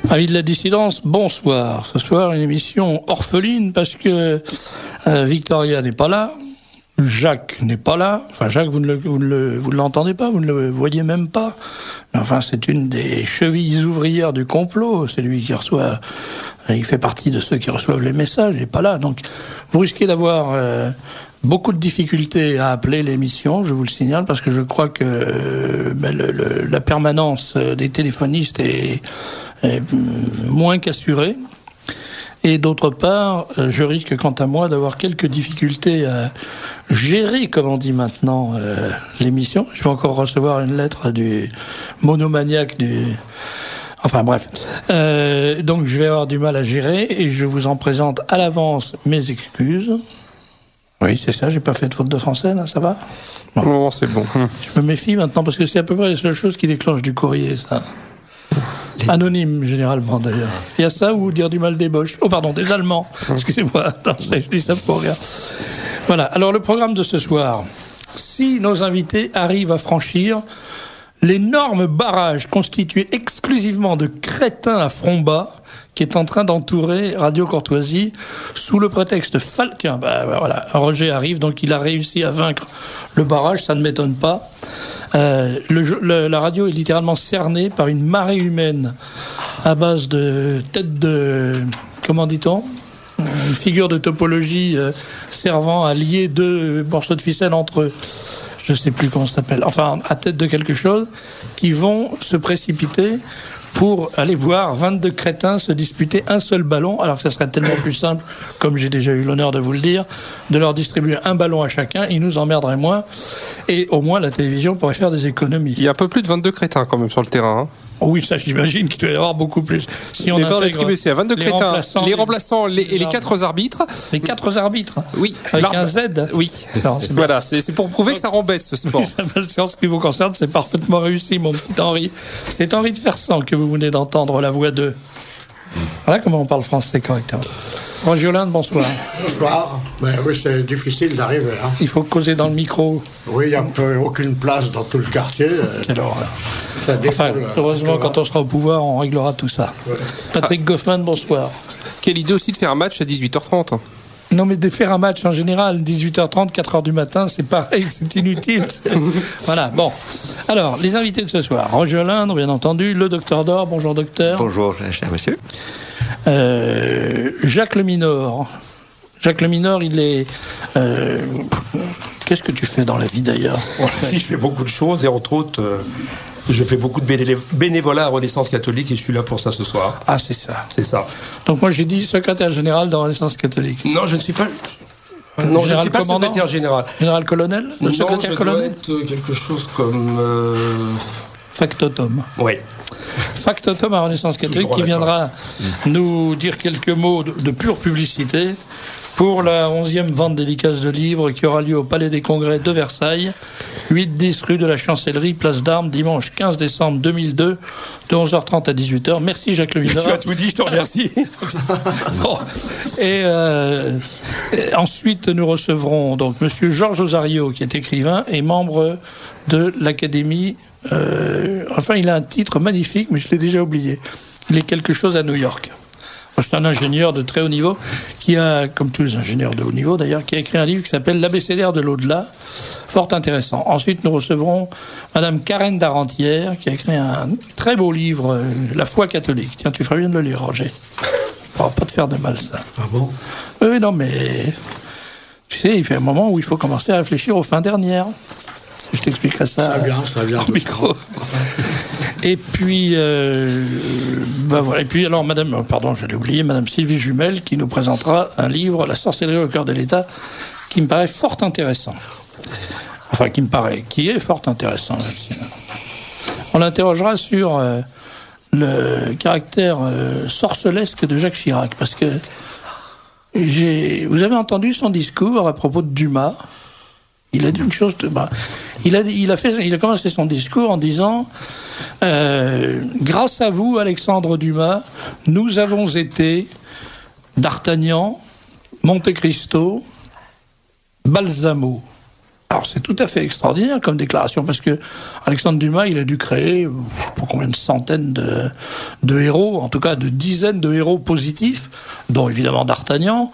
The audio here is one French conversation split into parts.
Amis de la dissidence, bonsoir. Ce soir, une émission orpheline parce que Victoria n'est pas là, Jacques n'est pas là. Enfin, Jacques, vous ne l'entendez pas, vous ne le voyez même pas. Mais enfin, c'est une des chevilles ouvrières du complot. C'est lui qui reçoit. Il fait partie de ceux qui reçoivent les messages. Il n'est pas là, donc vous risquez d'avoir beaucoup de difficultés à appeler l'émission, je vous le signale, parce que je crois que la permanence des téléphonistes est moins qu'assurée. Et d'autre part, je risque quant à moi d'avoir quelques difficultés à gérer, comme on dit maintenant, l'émission. Je vais encore recevoir une lettre du monomaniaque du... Enfin bref. Donc je vais avoir du mal à gérer et je vous en présente à l'avance mes excuses. Oui, c'est ça, j'ai pas fait de faute de français, là, ça va ? Bon. Non, c'est bon. Je me méfie maintenant, parce que c'est à peu près les seules choses qui déclenchent du courrier, ça. Anonyme, généralement, d'ailleurs. Il y a ça, ou dire du mal des Boches. Oh, pardon, des Allemands. Excusez-moi, attends, je dis ça pour rien. Voilà, alors le programme de ce soir. Si nos invités arrivent à franchir l'énorme barrage constitué exclusivement de crétins à front bas, qui est en train d'entourer Radio Courtoisie sous le prétexte Tiens, voilà, Roger arrive, donc il a réussi à vaincre le barrage, ça ne m'étonne pas. La radio est littéralement cernée par une marée humaine à base de têtes de... Comment dit-on ? Une figure de topologie servant à lier deux morceaux de ficelle entre eux. Je sais plus comment ça s'appelle. Enfin, à tête de quelque chose, qui vont se précipiter pour aller voir 22 crétins se disputer un seul ballon, alors que ça serait tellement plus simple, comme j'ai déjà eu l'honneur de vous le dire, de leur distribuer un ballon à chacun, ils nous emmerderaient moins, et au moins la télévision pourrait faire des économies. Il y a un peu plus de 22 crétins quand même sur le terrain, hein. Oui, ça j'imagine qu'il doit y avoir beaucoup plus. Si on intègre c'est à 22 crétins, les remplaçants et les 4 arbitres. Les 4 arbitres. Oui. Avec un Z. Oui. Non, voilà, c'est pour prouver que ça rend bête ce sport. En ce qui vous concerne, c'est parfaitement réussi, mon petit Henri. C'est Henri de Fersan que vous venez d'entendre, la voix de. Voilà comment on parle français correctement. Roger Hollande, bonsoir. Bonsoir. Ben oui, c'est difficile d'arriver. Hein. Il faut causer dans le micro. Oui, il n'y a aucune place dans tout le quartier. Quelle horreur. Enfin, heureusement, quand on sera au pouvoir, on réglera tout ça. Ouais. Patrick Goffman, bonsoir. Quelle idée aussi de faire un match à 18h30. Non, mais de faire un match en général, 18h30, 4h du matin, c'est pareil, c'est inutile. Voilà, bon. Alors, les invités de ce soir. Roger Hollande, bien entendu, le docteur Dor. Bonjour, docteur. Bonjour, cher monsieur. Jacques Le Minor. Jacques Le Minor, il est... Qu'est-ce que tu fais dans la vie, d'ailleurs ? Je fais beaucoup de choses, et entre autres... je fais beaucoup de bénévolat à Renaissance catholique et je suis là pour ça ce soir. Ah, c'est ça. C'est ça. Donc moi, j'ai dit secrétaire général de Renaissance catholique. Non, je ne suis pas... Non, je ne suis pas secrétaire général. Général colonel ? Non, secrétaire colonel dois être quelque chose comme... Factotum. Oui. Factotum à Renaissance catholique qui viendra nous dire quelques mots de pure publicité pour la 11e vente dédicace de livres qui aura lieu au Palais des Congrès de Versailles, 8-10 rue de la Chancellerie, place d'Armes, dimanche 15 décembre 2002, de 11h30 à 18h. Merci Jacques Le Minor. Tu as tout dit, je te remercie. Bon. Et ensuite, nous recevrons donc Monsieur Georges Osario, qui est écrivain et membre de l'Académie. Enfin, il a un titre magnifique, mais je l'ai déjà oublié. Il est quelque chose à New York. C'est un ingénieur de très haut niveau qui a, comme tous les ingénieurs de haut niveau d'ailleurs, qui a écrit un livre qui s'appelle l'Abécédaire de l'au-delà, fort intéressant. Ensuite, nous recevrons Madame Karen Darentière qui a écrit un très beau livre, La foi catholique. Tiens, tu ferais bien de le lire, Roger. Ça va pas te faire de mal, ça. Ah bon ? Oui, non, mais tu sais, il fait un moment où il faut commencer à réfléchir aux fins dernières. Je t'expliquerai ça. Ça vient. Au micro. Et puis, voilà. Et puis, alors, j'allais oublier, Madame Sylvie Jumel, qui nous présentera un livre, La sorcellerie au cœur de l'État, qui me paraît fort intéressant. Enfin, qui est fort intéressant. On l'interrogera sur le caractère sorcelesque de Jacques Chirac, parce que vous avez entendu son discours à propos de Dumas. Il a dit une chose. Il a commencé son discours en disant grâce à vous, Alexandre Dumas, nous avons été D'Artagnan, Monte Cristo, Balsamo. Alors c'est tout à fait extraordinaire comme déclaration, parce que Alexandre Dumas, il a dû créer, je sais pas combien de centaines de héros, en tout cas de dizaines de héros positifs, dont évidemment D'Artagnan.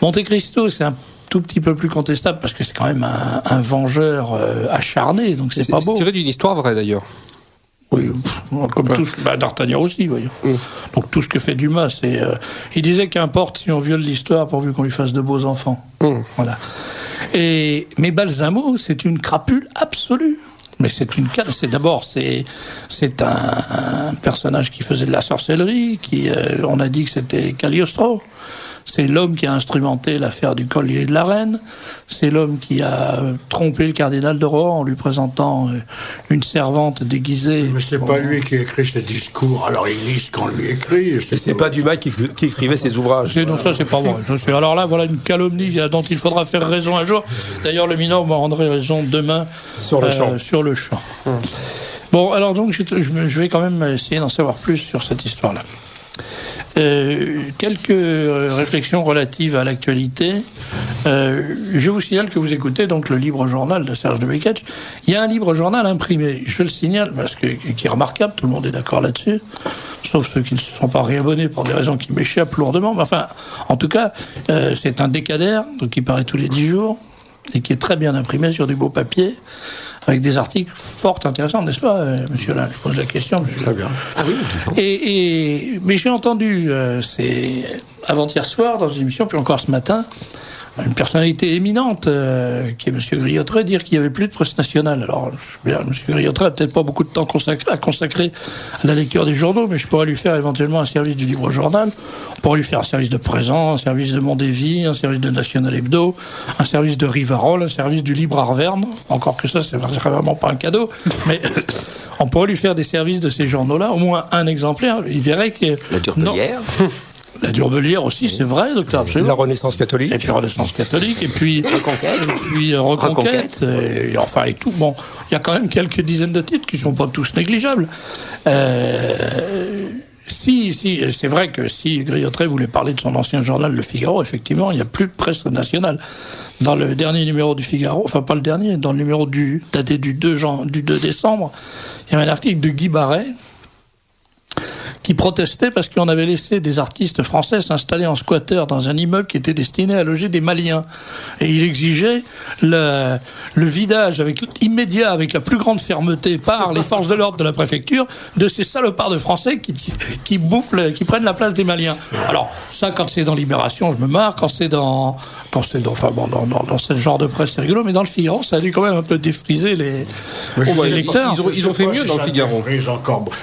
Monte Cristo, c'est un tout petit peu plus contestable, parce que c'est quand même un vengeur acharné, donc c'est pas beau. C'est tiré d'une histoire vraie d'ailleurs. Oui, comme tout, D'Artagnan aussi, voyons. Donc tout ce que fait Dumas, c'est... il disait qu'importe si on viole l'histoire pourvu qu'on lui fasse de beaux enfants. Voilà. Mais Balsamo, c'est une crapule absolue. Mais c'est un personnage qui faisait de la sorcellerie, on a dit que c'était Cagliostro. C'est l'homme qui a instrumenté l'affaire du collier de la reine. C'est l'homme qui a trompé le cardinal de Rohan en lui présentant une servante déguisée. Mais c'est pas lui qui écrit ses discours, alors il lit ce qu'on lui écrit. Et c'est pas Dumas qui écrivait ses ouvrages. Non, ça c'est pas vrai. Alors là, voilà une calomnie dont il faudra faire raison un jour. D'ailleurs, le mineur me rendrait raison demain sur le champ. Bon, alors donc je vais quand même essayer d'en savoir plus sur cette histoire-là. Quelques réflexions relatives à l'actualité. Je vous signale que vous écoutez donc le Libre Journal de Serge de Beketch. Il y a un Libre Journal imprimé, je le signale parce que qui est remarquable, tout le monde est d'accord là-dessus, sauf ceux qui ne se sont pas réabonnés pour des raisons qui m'échappent lourdement. Mais enfin, en tout cas, c'est un décadaire, donc qui paraît tous les 10 jours et qui est très bien imprimé sur du beau papier, avec des articles fort intéressants, n'est-ce pas, monsieur Lin? Je pose la question. Très bien. Ah oui. Mais j'ai entendu, c'est avant-hier soir, dans une émission, puis encore ce matin, une personnalité éminente, qui est M. Griottret, dire qu'il n'y avait plus de presse nationale. Alors, M. Griottret n'a peut-être pas beaucoup de temps à consacrer à la lecture des journaux, mais je pourrais lui faire éventuellement un service du Libre Journal. On pourrait lui faire un service de Présent, un service de Monde et Vie, un service de National Hebdo, un service de Rivarol, un service du Libre Arverne. Encore que ça, c'est vraiment pas un cadeau. Mais on pourrait lui faire des services de ces journaux-là, au moins un exemplaire. Il verrait que... La Durbelière. La Durbelière aussi, c'est vrai, docteur, absolument. La Renaissance catholique. Et puis Renaissance catholique, et puis Reconquête, et tout. Bon, il y a quand même quelques dizaines de titres qui sont pas tous négligeables. Si, c'est vrai que si Griottret voulait parler de son ancien journal Le Figaro, effectivement, il n'y a plus de presse nationale. Dans le dernier numéro du Figaro, enfin pas le dernier, dans le numéro daté du 2 décembre, il y avait un article de Guy Barret, qui protestait parce qu'on avait laissé des artistes français s'installer en squatter dans un immeuble qui était destiné à loger des Maliens. Et il exigeait le vidage immédiat, avec la plus grande fermeté par les forces de l'ordre de la préfecture, de ces salopards de Français qui prennent la place des Maliens. Alors, ça, quand c'est dans Libération, je me marre. Quand c'est dans ce genre de presse, c'est rigolo. Mais dans le Figaro, ça a dû quand même un peu défriser les lecteurs. Ils ont fait mieux dans le Figaro.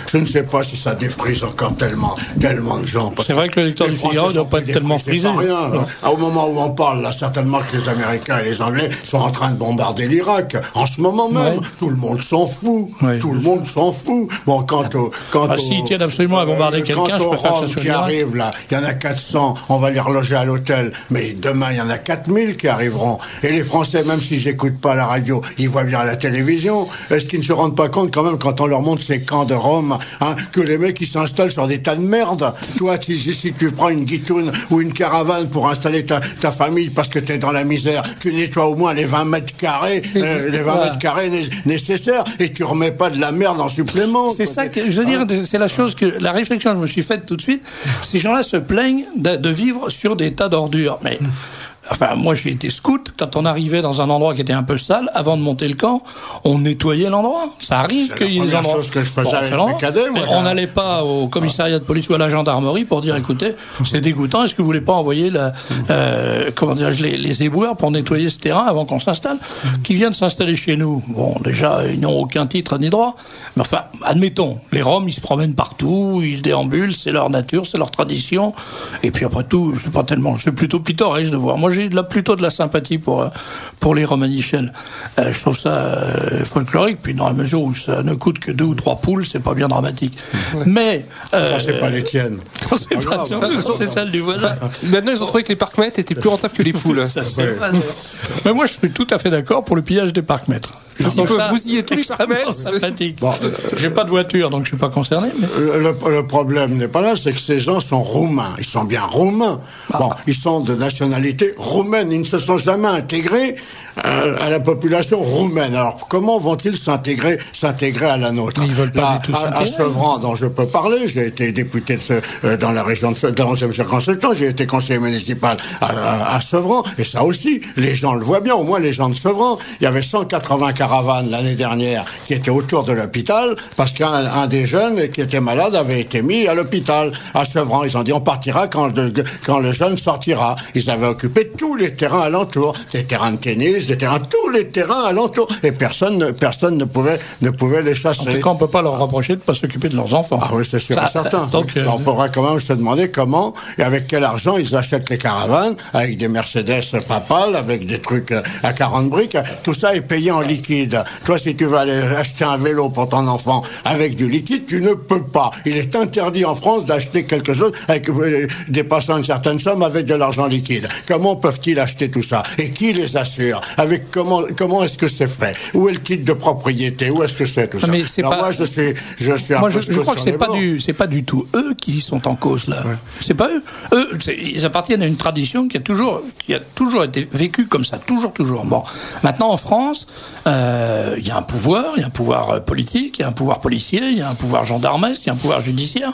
Je ne sais pas si ça défrise encore tellement de gens. C'est vrai que le lecteur du Figaro ne doit pas être tellement frisé. Au moment où on parle, là, certainement que les Américains et les Anglais sont en train de bombarder l'Irak. En ce moment même, tout le monde s'en fout. Tout le monde s'en fout. Bon, s'ils tiennent absolument à bombarder quelqu'un, je préfère que ça soit qui arrive là, il y en a 400, on va les reloger à l'hôtel. Mais demain, il y en a 4000 qui arriveront. Et les Français, même s'ils n'écoutent pas la radio, ils voient bien la télévision. Est-ce qu'ils ne se rendent pas compte quand même, quand on leur montre ces camps de Rome, que les mecs ils s'installent sur des tas de merde? Toi, si tu prends une guitoune ou une caravane pour installer ta famille parce que t'es dans la misère, tu nettoies au moins les 20 mètres carrés, nécessaires, et tu remets pas de la merde en supplément. C'est ça que je veux dire, c'est la réflexion que je me suis faite tout de suite. Ces gens-là se plaignent de vivre sur des tas d'ordures. Mais enfin, moi, j'ai été scout. Quand on arrivait dans un endroit qui était un peu sale, avant de monter le camp, on nettoyait l'endroit. Ça arrive qu'il y ait des endroits. C'est la première chose que je faisais avec mes cadets, moi. On n'allait pas au commissariat de police ou à la gendarmerie pour dire, écoutez, c'est dégoûtant, est-ce que vous voulez pas envoyer les éboueurs pour nettoyer ce terrain avant qu'on s'installe? Qui viennent s'installer chez nous? Bon, déjà, ils n'ont aucun titre ni droit. Mais enfin, admettons, les Roms, ils se promènent partout, ils déambulent, c'est leur nature, c'est leur tradition. Et puis après tout, c'est plutôt pittoresque de voir. Moi, j'ai plutôt de la sympathie pour les Romanichels. Je trouve ça folklorique, puis dans la mesure où ça ne coûte que 2 ou 3 poules, c'est pas bien dramatique. Mais quand c'est pas les tiennes. Quand c'est pas c'est celle du voisin. Maintenant, ils ont trouvé que les parcs-mètres étaient plus rentables que les poules. Mais moi, je suis tout à fait d'accord pour le pillage des parcs-mètres. Il peut bousiller tous les paramètres. Sympathique. Bon, j'ai pas de voiture, donc je suis pas concerné. Mais... Le problème n'est pas là, c'est que ces gens sont roumains. Ils sont bien roumains. Bon, ils sont de nationalité roumaine. Ils ne se sont jamais intégrés à la population roumaine. Alors, comment vont-ils s'intégrer à la nôtre? Ils veulent pas du tout à Sevran, dont je peux parler, j'ai été député dans la région de la 11e circonscription, j'ai été conseiller municipal à Sevran, et ça aussi, les gens le voient bien, au moins les gens de Sevran. Il y avait 180 caravanes l'année dernière qui étaient autour de l'hôpital, parce qu'un des jeunes qui était malade avait été mis à l'hôpital à Sevran. Ils ont dit on partira quand le jeune sortira. Ils avaient occupé tous les terrains alentours, des terrains de tennis, tous les terrains alentours, et personne ne pouvait les chasser. En tout cas, on peut pas leur reprocher de pas s'occuper de leurs enfants. Ah oui, c'est sûr et certain. Donc, on pourrait quand même se demander comment et avec quel argent ils achètent les caravanes, avec des Mercedes papales, avec des trucs à 40 briques. Tout ça est payé en liquide. Toi, si tu veux aller acheter un vélo pour ton enfant avec du liquide, tu ne peux pas. Il est interdit en France d'acheter quelque chose avec dépassant une certaine somme avec de l'argent liquide. Comment peuvent-ils acheter tout ça? Et qui les assure? Avec comment est-ce que c'est fait? Où est le titre de propriété? Où est-ce que c'est tout ça? Mais c'est alors pas... moi, je suis je crois que c'est pas du tout eux qui sont en cause là. Ouais. C'est pas eux. Ils appartiennent à une tradition qui a toujours été vécue comme ça, toujours. Bon, maintenant en France, il y a un pouvoir politique, il y a un pouvoir policier, il y a un pouvoir gendarmesque, il y a un pouvoir judiciaire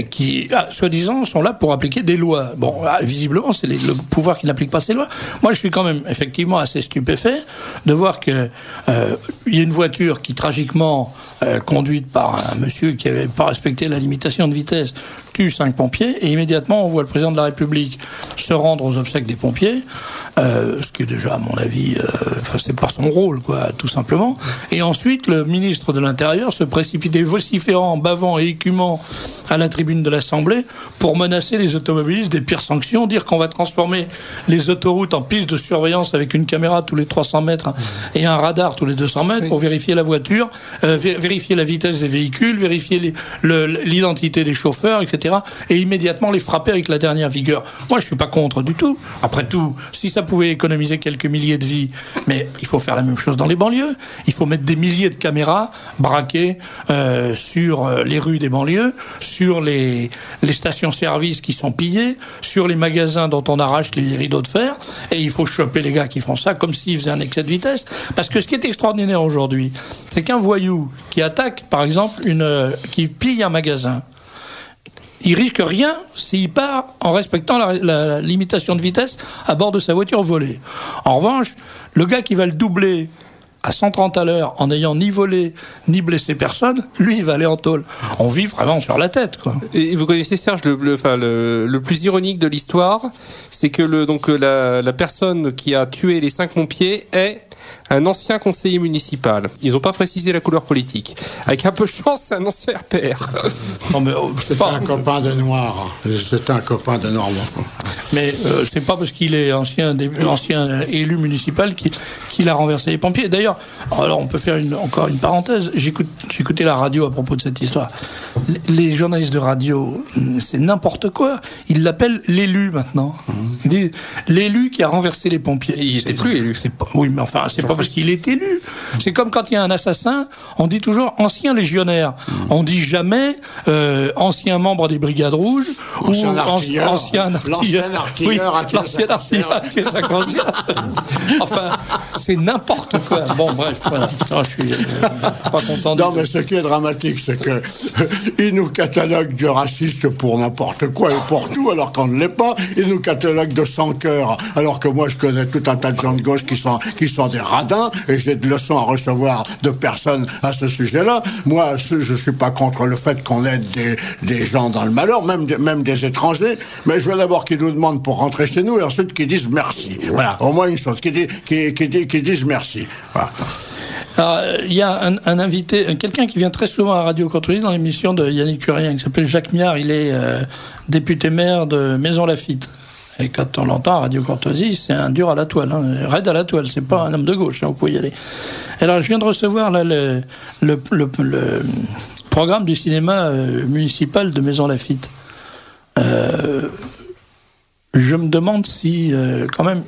qui, soi-disant, sont là pour appliquer des lois. Bon, visiblement, c'est le pouvoir qui n'applique pas ces lois. Moi, je suis quand même effectivement assez stupéfait de voir que il y a une voiture qui tragiquement conduite par un monsieur qui avait pas respecté la limitation de vitesse tue 5 pompiers, et immédiatement on voit le président de la République se rendre aux obsèques des pompiers, ce qui est déjà à mon avis c'est pas son rôle quoi, tout simplement. Et ensuite le ministre de l'Intérieur se précipitait vociférant, bavant et écumant à la tribune de l'Assemblée pour menacer les automobilistes des pires sanctions, dire qu'on va transformer les autoroutes en pistes de surveillance avec une caméra tous les 300 mètres et un radar tous les 200 mètres pour vérifier la voiture, vérifier la vitesse des véhicules, vérifier l'identité des chauffeurs, etc. Et immédiatement les frapper avec la dernière vigueur. Moi, je suis pas contre du tout. Après tout, si ça pouvait économiser quelques milliers de vies, mais il faut faire la même chose dans les banlieues. Il faut mettre des milliers de caméras braquées sur les rues des banlieues, sur les stations-service qui sont pillées, sur les magasins dont on arrache les rideaux de fer, et il faut choper les gars qui font ça comme s'ils faisaient un excès de vitesse. Parce que ce qui est extraordinaire aujourd'hui, c'est qu'un voyou qui attaque, par exemple, qui pille un magasin, il risque rien s'il part en respectant la limitation de vitesse à bord de sa voiture volée. En revanche, le gars qui va le doubler à 130 à l'heure en n'ayant ni volé ni blessé personne, lui il va aller en tôle. On vit vraiment sur la tête quoi. Et vous connaissez Serge, le plus ironique de l'histoire, c'est que la personne qui a tué les 5 pompiers est un ancien conseiller municipal. Ils n'ont pas précisé la couleur politique. Avec un peu de chance, c'est un ancien RPR. Non, mais c'est pas un copain de Noir. C'est un copain de Noir. Mais c'est pas parce qu'il est ancien élu municipal qu'il a renversé les pompiers. D'ailleurs, alors on peut faire encore une parenthèse. J'écoutais la radio à propos de cette histoire. Les journalistes de radio, c'est n'importe quoi. Ils l'appellent l'élu maintenant. Ils disent l'élu qui a renversé les pompiers. Il n'était plus élu. Oui, mais enfin, c'est pas parce qu'il est élu. C'est comme quand il y a un assassin, on dit toujours ancien légionnaire. On dit jamais ancien membre des Brigades Rouges ancien artilleur. L'ancien artilleur a tué sa conscience. Enfin, c'est n'importe quoi. Bon, bref, voilà. Non, je suis pas content. Non, mais ce qui est dramatique, c'est que ils nous cataloguent de racistes pour n'importe quoi et pour tout, alors qu'on ne l'est pas. Ils nous cataloguent de sans-cœur, alors que moi, je connais tout un tas de gens de gauche qui sont des radins, et j'ai de leçons à recevoir de personnes à ce sujet-là. Moi, je suis pas contre le fait qu'on aide des gens dans le malheur, même des étrangers, mais je veux d'abord qu'ils nous demandent pour rentrer chez nous, et ensuite qu'ils disent merci. Voilà, au moins une chose, qu'ils disent merci. Voilà. Alors, il y a un invité, quelqu'un qui vient très souvent à Radio Courtoisie dans l'émission de Yannick Curien, qui s'appelle Jacques Miard. Il est député maire de Maisons-Laffitte. Et quand on l'entend à Radio Courtoisie, c'est un dur à la toile, raide à la toile. C'est pas un homme de gauche, vous pouvez y aller. Alors, je viens de recevoir là le programme du cinéma municipal de Maisons-Laffitte. Je me demande si, quand même,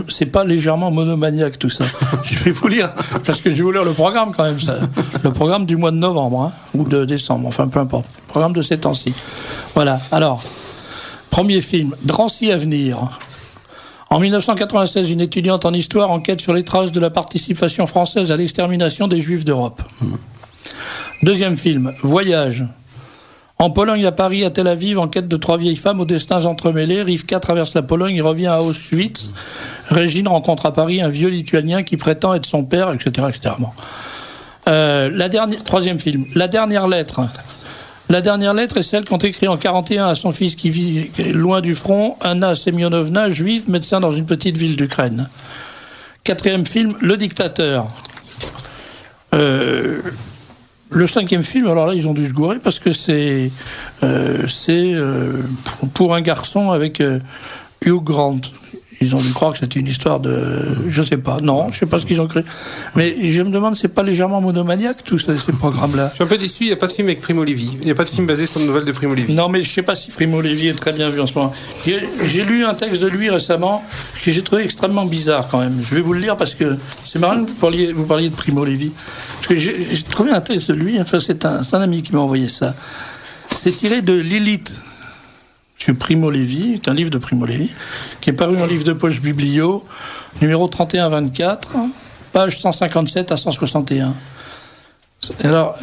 C'est pas légèrement monomaniaque tout ça. Je vais vous lire, parce que je vais vous lire le programme quand même, ça. Le programme du mois de novembre, hein, ou de décembre, enfin peu importe. Le programme de ces temps-ci. Voilà, alors, premier film, Drancy Avenir. En 1996, une étudiante en histoire enquête sur les traces de la participation française à l'extermination des Juifs d'Europe. Deuxième film, Voyage. En Pologne, à Paris, à Tel Aviv, en quête de 3 vieilles femmes aux destins entremêlés, Rivka traverse la Pologne et revient à Auschwitz. Régine rencontre à Paris un vieux Lituanien qui prétend être son père, etc., etc. Bon. Troisième film, La dernière lettre. La dernière lettre est celle qu'ont écrit en 1941 à son fils qui vit loin du front, Anna Semyonovna, juive, médecin dans une petite ville d'Ukraine. Quatrième film, Le dictateur. Le cinquième film, alors là, ils ont dû se gourer parce que c'est pour un garçon avec Hugh Grant. Ils ont dû croire que c'était une histoire de... Je sais pas. Non, je sais pas ce qu'ils ont cru. Mais je me demande, c'est pas légèrement monomaniaque, tous ces programmes-là? Je suis un peu déçu, il n'y a pas de film avec Primo Levi. Il n'y a pas de film basé sur une nouvelle de Primo Levi. Non, mais je sais pas si Primo Levi est très bien vu en ce moment. J'ai lu un texte de lui récemment que j'ai trouvé extrêmement bizarre quand même. Je vais vous le lire parce que c'est marrant que vous parliez de Primo Levi. Parce que j'ai trouvé un texte de lui, enfin c'est un ami qui m'a envoyé ça. C'est tiré de Lilith. Monsieur Primo Levi, c'est un livre de Primo Levi, qui est paru en livre de poche biblio, numéro 31-24, page 157 à 161. Alors,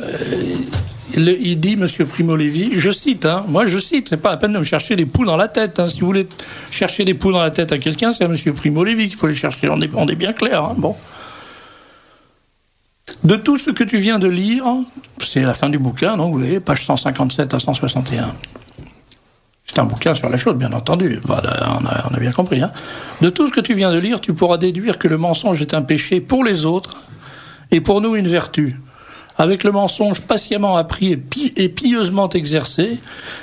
il dit, Monsieur Primo Levi, je cite, moi je cite, c'est pas la peine de me chercher des poules dans la tête. Si vous voulez chercher des poules dans la tête à quelqu'un, c'est à Monsieur Primo Levi qu'il faut les chercher. On est bien clair. Bon. De tout ce que tu viens de lire, c'est la fin du bouquin, donc vous voyez, page 157 à 161. C'est un bouquin sur la chose, bien entendu. On a bien compris. De tout ce que tu viens de lire, tu pourras déduire que le mensonge est un péché pour les autres et pour nous une vertu. Avec le mensonge patiemment appris et pieusement exercé,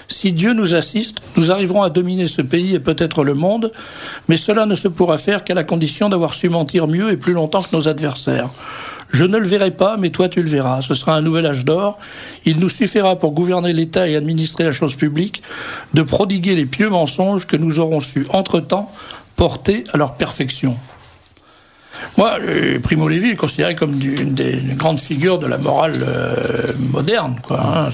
si Dieu nous assiste, nous arriverons à dominer ce pays et peut-être le monde, mais cela ne se pourra faire qu'à la condition d'avoir su mentir mieux et plus longtemps que nos adversaires. Je ne le verrai pas, mais toi tu le verras. Ce sera un nouvel âge d'or. Il nous suffira pour gouverner l'État et administrer la chose publique de prodiguer les pieux mensonges que nous aurons su, entre-temps, porter à leur perfection. Moi, Primo Levi est considéré comme une des grandes figures de la morale moderne, quoi.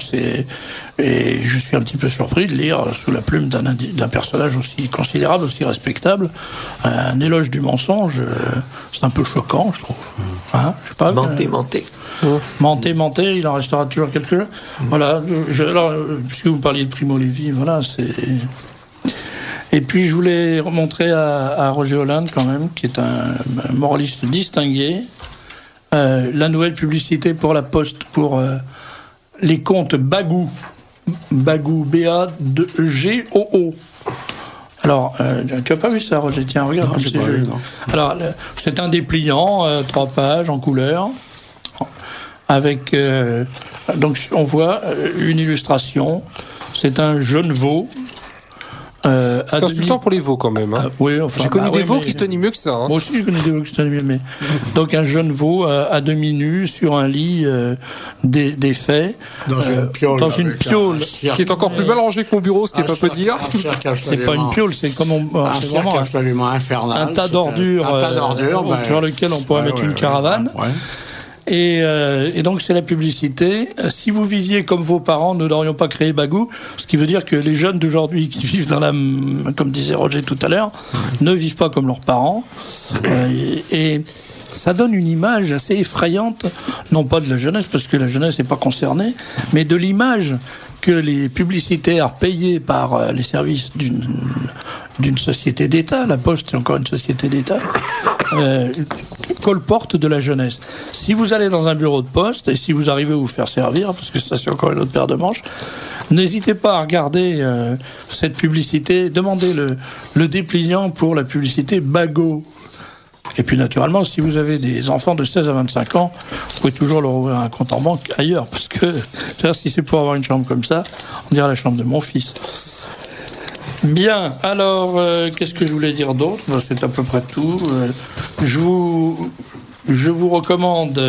Et je suis un petit peu surpris de lire sous la plume d'un personnage aussi considérable, aussi respectable, un éloge du mensonge. C'est un peu choquant, je trouve. Je sais pas. Mentez, il en restera toujours quelque chose. Voilà. Alors, puisque vous parliez de Primo Levi, voilà, c'est. Et puis je voulais remontrer à Roger Hollande quand même, qui est un moraliste distingué, la nouvelle publicité pour la Poste pour les comptes Bagou, B-A-G-O-O. Alors, tu as pas vu ça, Roger? Tiens, regarde. Alors, c'est un dépliant, 3 pages en couleur, avec donc on voit une illustration. C'est un jeune veau. C'est insultant pour les veaux quand même. Oui, enfin, j'ai connu des veaux qui se tenaient mieux que ça. Moi aussi, j'ai connu des veaux qui se tenaient mieux. Mais donc un jeune veau à demi nu sur un lit défait dans une piole, qui est encore plus mal rangé que mon bureau, ce qui est pas peu dire. C'est pas une piole, c'est comme c'est vraiment absolument infernal. Un tas d'ordures, sur lequel on pourrait mettre une caravane. Et donc c'est la publicité. Si vous viviez comme vos parents, nous n'aurions pas créé Bagou, ce qui veut dire que les jeunes d'aujourd'hui qui vivent comme disait Roger tout à l'heure, ne vivent pas comme leurs parents. Et ça donne une image assez effrayante, non pas de la jeunesse, parce que la jeunesse n'est pas concernée, mais de l'image que les publicitaires payés par les services d'une société d'État, la Poste c'est encore une société d'État, colportent de la jeunesse. Si vous allez dans un bureau de poste, et si vous arrivez à vous faire servir, parce que ça c'est encore une autre paire de manches, n'hésitez pas à regarder cette publicité, demandez le dépliant pour la publicité Bagot. Et puis naturellement, si vous avez des enfants de 16 à 25 ans, vous pouvez toujours leur ouvrir un compte en banque ailleurs, parce que si c'est pour avoir une chambre comme ça, on dirait la chambre de mon fils. Bien, alors, qu'est-ce que je voulais dire d'autre? C'est à peu près tout. Je vous recommande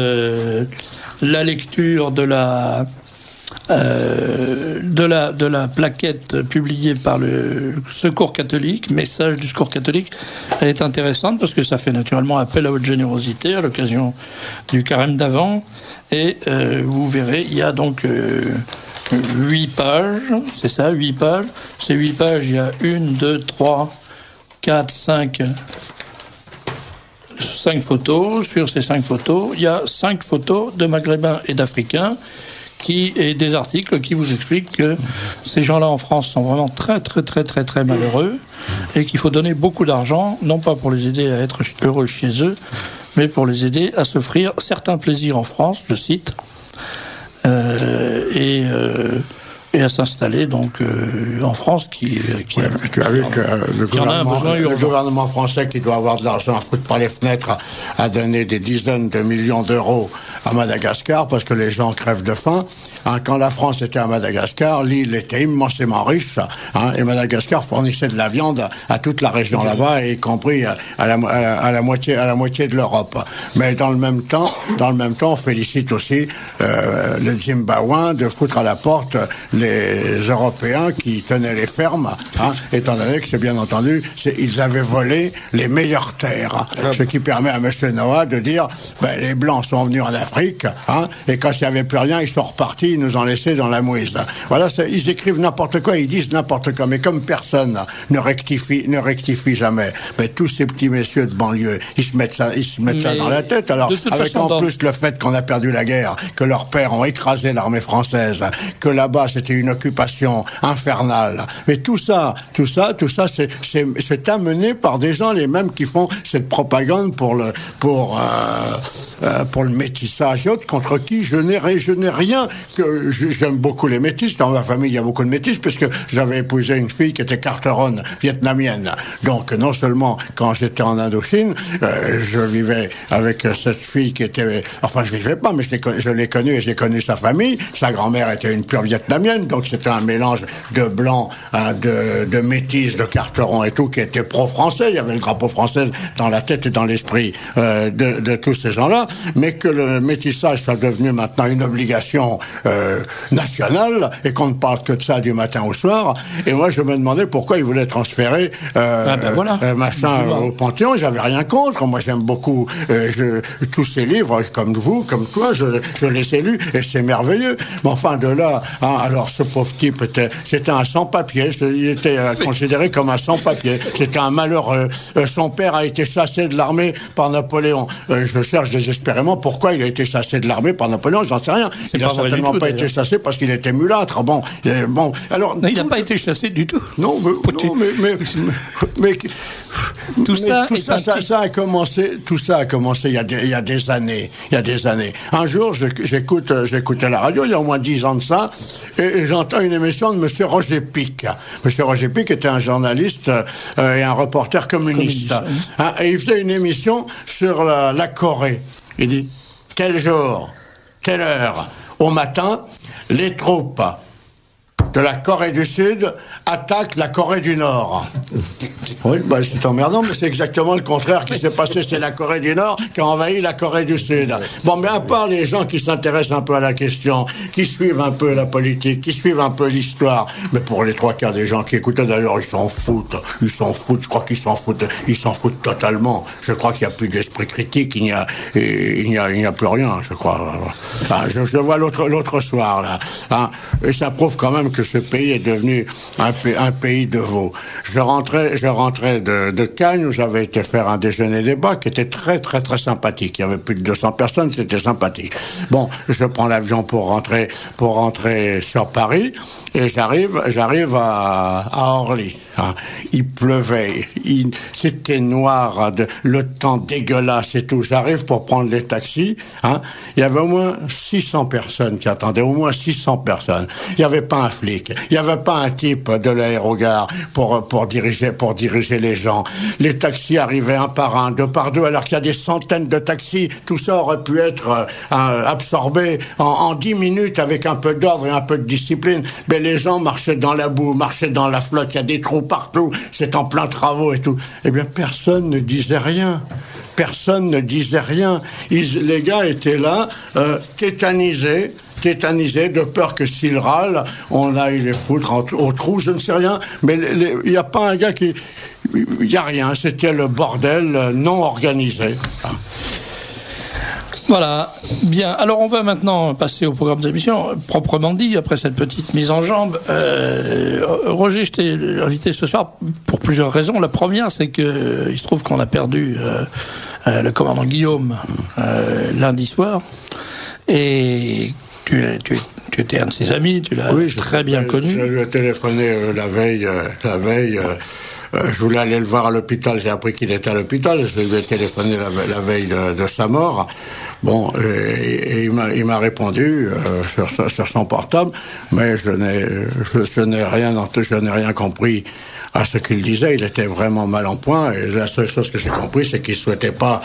la lecture de de la plaquette publiée par le Secours catholique, message du Secours catholique, elle est intéressante parce que ça fait naturellement appel à votre générosité à l'occasion du carême d'Avent. Et vous verrez, il y a donc 8 pages, c'est ça, 8 pages. Ces 8 pages, il y a 1, 2, 3, 4, 5 photos. Sur ces 5 photos, il y a 5 photos de Maghrébins et d'Africains et des articles qui vous expliquent que ces gens-là en France sont vraiment très, très, très, très, très malheureux et qu'il faut donner beaucoup d'argent, non pas pour les aider à être heureux chez eux, mais pour les aider à s'offrir certains plaisirs en France, je cite, et à s'installer donc en France qui tu as vu que le gouvernement français qui doit avoir de l'argent à foutre par les fenêtres a donné des dizaines de millions d'euros à Madagascar parce que les gens crèvent de faim. Quand la France était à Madagascar, l'île était immensément riche, et Madagascar fournissait de la viande à toute la région là-bas, y compris à la moitié de l'Europe. Mais dans le même temps, on félicite aussi le Zimbabwe de foutre à la porte les Européens qui tenaient les fermes, étant donné que c'est bien entendu, ils avaient volé les meilleures terres, ce qui permet à M. Noah de dire, les Blancs sont venus en Afrique, et quand il n'y avait plus rien, ils sont repartis, ils nous ont laissés dans la mouise. Voilà, ils écrivent n'importe quoi, ils disent n'importe quoi, mais comme personne ne rectifie jamais, tous ces petits messieurs de banlieue, ils se mettent ça dans la tête. Alors, avec en plus le fait qu'on a perdu la guerre, que leurs pères ont écrasé l'armée française, que là-bas c'était une occupation infernale, mais tout ça, c'est amené par des gens les mêmes qui font cette propagande pour le métissage contre qui je n'ai rien. Que j'aime beaucoup les métis. Dans ma famille, il y a beaucoup de métis parce que j'avais épousé une fille qui était carteronne vietnamienne. Donc, non seulement quand j'étais en Indochine, je vivais avec cette fille qui était... Enfin, je vivais pas, mais je l'ai connue et j'ai connu sa famille. Sa grand-mère était une pure vietnamienne, donc c'était un mélange de blancs, de métis, de carterons et tout, qui était pro-français. Il y avait le drapeau français dans la tête et dans l'esprit de tous ces gens-là, mais que le métissage soit devenu maintenant une obligation nationale et qu'on ne parle que de ça du matin au soir. Et moi, je me demandais pourquoi ils voulaient transférer au Panthéon. J'avais rien contre. Moi, j'aime beaucoup tous ces livres, comme vous, comme toi, je les ai lus et c'est merveilleux. Mais enfin, de là, alors ce pauvre type c'était un sans-papier. Il était considéré comme un sans-papier. C'était un malheureux. Son père a été chassé de l'armée par Napoléon. Je cherche désespérément pourquoi il a été chassé de l'armée par Napoléon. J'en sais rien. Il n'a certainement pas été chassé parce qu'il était mulâtre. Bon, alors... Non, il n'a pas été chassé du tout. Non, mais tout ça a commencé il y a des années. Un jour, j'écoutais la radio, il y a au moins 10 ans de ça, et j'entends une émission de M. Roger Pic. M. Roger Pic était un journaliste et un reporter communiste. Et il faisait une émission sur la Corée. Il dit, tel jour, telle heure, au matin, les troupes de la Corée du Sud attaquent la Corée du Nord. Oui, c'est emmerdant, mais c'est exactement le contraire qui s'est passé. C'est la Corée du Nord qui a envahi la Corée du Sud. Bon, mais à part les gens qui s'intéressent un peu à la question, qui suivent un peu la politique, qui suivent un peu l'histoire, mais pour les 3/4 des gens qui écoutaient, d'ailleurs, ils s'en foutent, je crois qu'ils s'en foutent totalement. Je crois qu'il n'y a plus d'esprit critique, il n'y a plus rien, je crois. Je vois l'autre soir, là, et ça prouve quand même que ce pays est devenu un pays de veaux. Je rentrais de Cannes où j'avais été faire un déjeuner-débat qui était très très très sympathique. Il y avait plus de 200 personnes, c'était sympathique. Bon, je prends l'avion pour rentrer sur Paris et j'arrive à Orly. Il pleuvait, c'était noir, le temps dégueulasse et tout. J'arrive pour prendre les taxis. Il y avait au moins 600 personnes qui attendaient, au moins 600 personnes. Il n'y avait pas un flic, il n'y avait pas un type de l'aérogare pour diriger les gens. Les taxis arrivaient un par un, deux par deux, alors qu'il y a des centaines de taxis. Tout ça aurait pu être absorbé en 10 minutes avec un peu d'ordre et un peu de discipline. Mais les gens marchaient dans la boue, marchaient dans la flotte, il y a des trous partout, c'est en plein travaux et tout. Eh bien, personne ne disait rien. personne ne disait rien. Les gars étaient là, tétanisés de peur que s'ils râlent, on aille les foutre au trou, je ne sais rien. Mais il n'y a pas un gars qui... Il n'y a rien, c'était le bordel non organisé. Voilà, bien. Alors on va maintenant passer au programme d'émission, proprement dit, après cette petite mise en jambe. Roger, je t'ai invité ce soir pour plusieurs raisons. La première, c'est que il se trouve qu'on a perdu le commandant Guillaume lundi soir. Et tu étais un de ses amis, tu l'as très bien connu. Je lui ai téléphoné la veille. Je voulais aller le voir à l'hôpital, j'ai appris qu'il était à l'hôpital, je lui ai téléphoné la veille de sa mort. Bon, et il m'a répondu sur son portable, mais je n'ai rien compris à ce qu'il disait. Il était vraiment mal en point, et la seule chose que j'ai compris, c'est qu'il souhaitait pas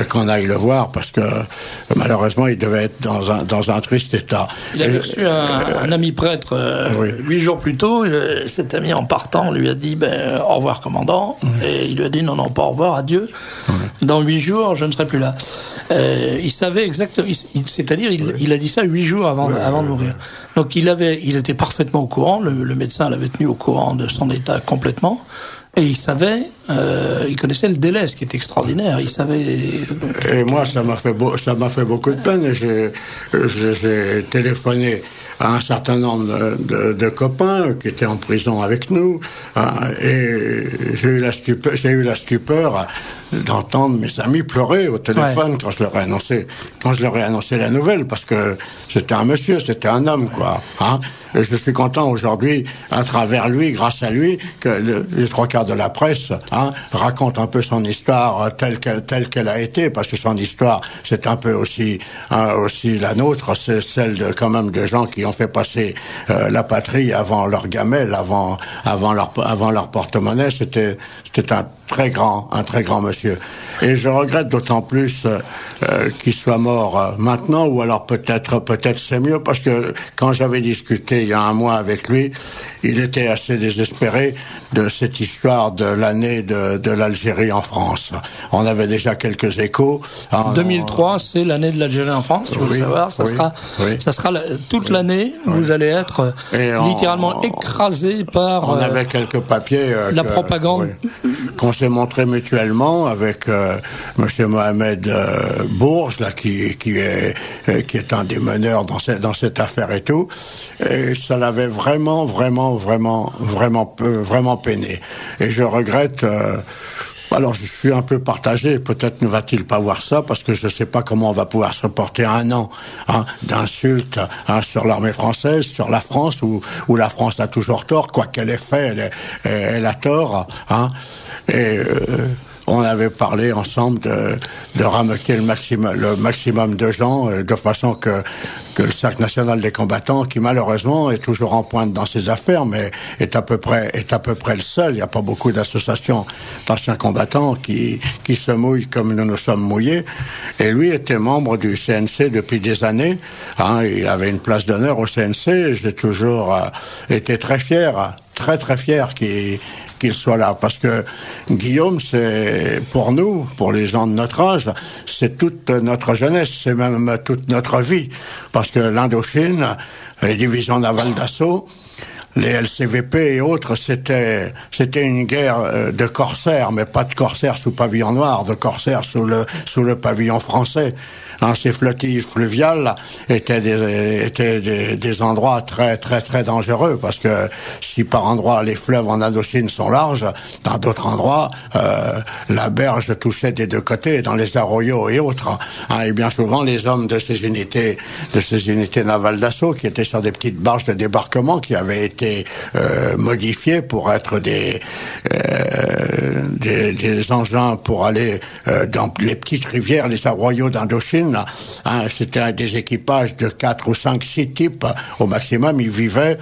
qu'on aille le voir, parce que malheureusement il devait être dans un triste état. Il a reçu un ami prêtre 8 jours plus tôt. Cet ami, en partant, lui a dit au revoir commandant, et il lui a dit non, pas au revoir, adieu. Dans 8 jours je ne serai plus là. Il savait exactement, c'est-à-dire il a dit ça 8 jours avant de mourir. Donc il était parfaitement au courant, le médecin l'avait tenu au courant de son état complètement, et il savait, il connaissait le délai, ce qui est extraordinaire. Il savait. Et moi, ça m'a fait beaucoup de peine. J'ai téléphoné à un certain nombre de copains qui étaient en prison avec nous, et j'ai eu la stupeur d'entendre mes amis pleurer au téléphone quand je leur ai annoncé la nouvelle, parce que c'était un monsieur, c'était un homme, quoi. Et je suis content aujourd'hui, à travers lui, grâce à lui, que les 3/4 de la presse raconte un peu son histoire telle qu'elle a été, parce que son histoire, c'est un peu aussi la nôtre, c'est celle quand même de gens qui ont fait passer la patrie avant leur gamelle, avant leur porte-monnaie. C'était un très grand monsieur. Et je regrette d'autant plus qu'il soit mort maintenant, ou alors peut-être c'est mieux, parce que quand j'avais discuté il y a un mois avec lui, il était assez désespéré de cette histoire de l'année de l'Algérie en France. On avait déjà quelques échos. 2003, c'est l'année de l'Algérie en France, il faut le savoir. Ça sera toute l'année, vous allez être littéralement écrasé par... On avait quelques papiers... la propagande. Qu'on s'est montré mutuellement avec monsieur Mohamed Bourges, là, qui est un des meneurs dans cette affaire et tout. Et ça l'avait vraiment peiné. Et je regrette... alors je suis un peu partagé, peut-être ne va-t-il pas voir ça, parce que je ne sais pas comment on va pouvoir se reporter un an d'insultes sur l'armée française, sur la France, où la France a toujours tort, quoi qu'elle ait fait, elle a tort. Et on avait parlé ensemble de rameuter le maximum de gens, de façon que le Cercle national des combattants, qui malheureusement est toujours en pointe dans ces affaires, mais est à peu près le seul. Il n'y a pas beaucoup d'associations d'anciens combattants qui se mouillent comme nous nous sommes mouillés. Et lui était membre du CNC depuis des années. Il avait une place d'honneur au CNC. J'ai toujours été très fier, très fier qu'il soit là, parce que Guillaume, c'est pour nous, pour les gens de notre âge, c'est toute notre jeunesse, c'est même toute notre vie, parce que l'Indochine, les divisions navales d'assaut, les LCVP et autres, c'était une guerre de corsaires, mais pas de corsaires sous pavillon noir, de corsaires sous le pavillon français. Ces flottilles fluviales étaient des endroits très dangereux, parce que si par endroits les fleuves en Indochine sont larges, dans d'autres endroits la berge touchait des deux côtés, dans les arroyos et autres. Et bien souvent les hommes de ces unités navales d'assaut, qui étaient sur des petites barges de débarquement qui avaient été modifiées pour être des engins pour aller dans les petites rivières, les arroyos d'Indochine. C'était des équipages de 4 ou 5, 6 types au maximum. Ils vivaient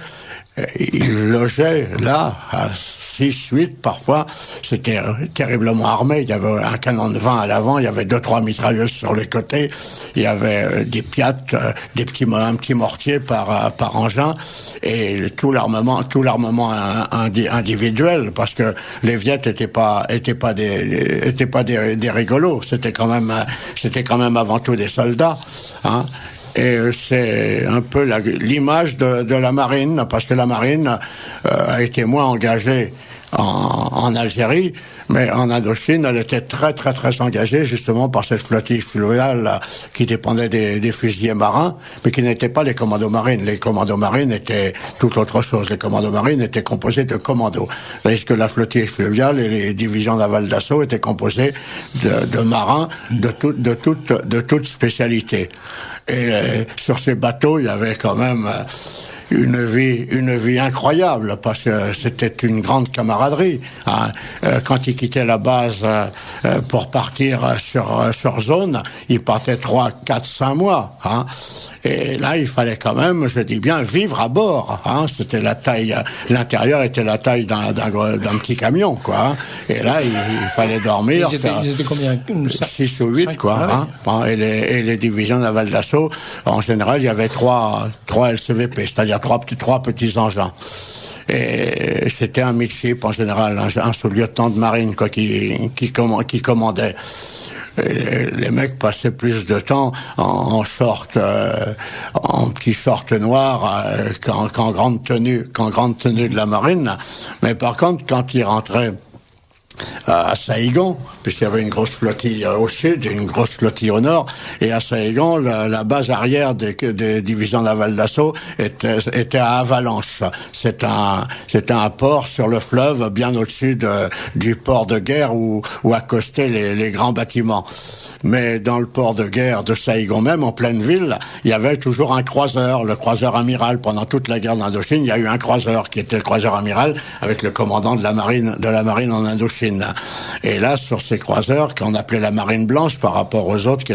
Ils logeaient là, à 6, 8 parfois. C'était terriblement armé. Il y avait un canon de 20 à l'avant, il y avait 2-3 mitrailleuses sur les côtés, il y avait des piattes, un petit mortier par engin, et tout l'armement individuel, parce que les Viettes étaient pas des rigolos. C'était quand même avant tout des soldats, hein. Et c'est un peu l'image de la marine, parce que la marine a été moins engagée en Algérie, mais en Indochine, elle était très très très engagée justement par cette flottille fluviale qui dépendait des fusiliers marins, mais qui n'étaient pas les commandos marines. Les commandos marines étaient tout autre chose. Les commandos marines étaient composés de commandos, tandis que la flottille fluviale et les divisions navales d'assaut étaient composées de marins de toute spécialité. Et sur ces bateaux, il y avait quand même une vie incroyable, parce que c'était une grande camaraderie, hein. Quand ils quittaient la base pour partir sur zone, ils partaient 3, 4, 5 mois, hein. Et là, il fallait quand même, je dis bien, vivre à bord, hein. C'était l'intérieur était la taille d'un petit camion, quoi, hein. Et là, il fallait dormir. Ils étaient combien? 6 ou 8, quoi, hein. Et les divisions navales d'assaut, en général, il y avait 3 LCVP, c'est-à-dire 3 petits engins. Et c'était un midship, en général, un sous-lieutenant de marine, quoi, qui commandait. Et les mecs passaient plus de temps en short, en petit short noir, qu'en grande tenue de la marine. Mais par contre, quand ils rentraient à Saïgon, puisqu'il y avait une grosse flottille au sud et une grosse flottille au nord, et à Saïgon, la base arrière des divisions navales d'assaut était à Avalanche. C'est un port sur le fleuve, bien au-dessus du port de guerre où accostaient les grands bâtiments. Mais dans le port de guerre de Saïgon même, en pleine ville, il y avait toujours un croiseur, le croiseur amiral. Pendant toute la guerre d'Indochine, il y a eu un croiseur qui était le croiseur amiral, avec le commandant de la marine en Indochine. Et là, sur ces croiseurs, qu'on appelait la marine blanche par rapport aux autres qui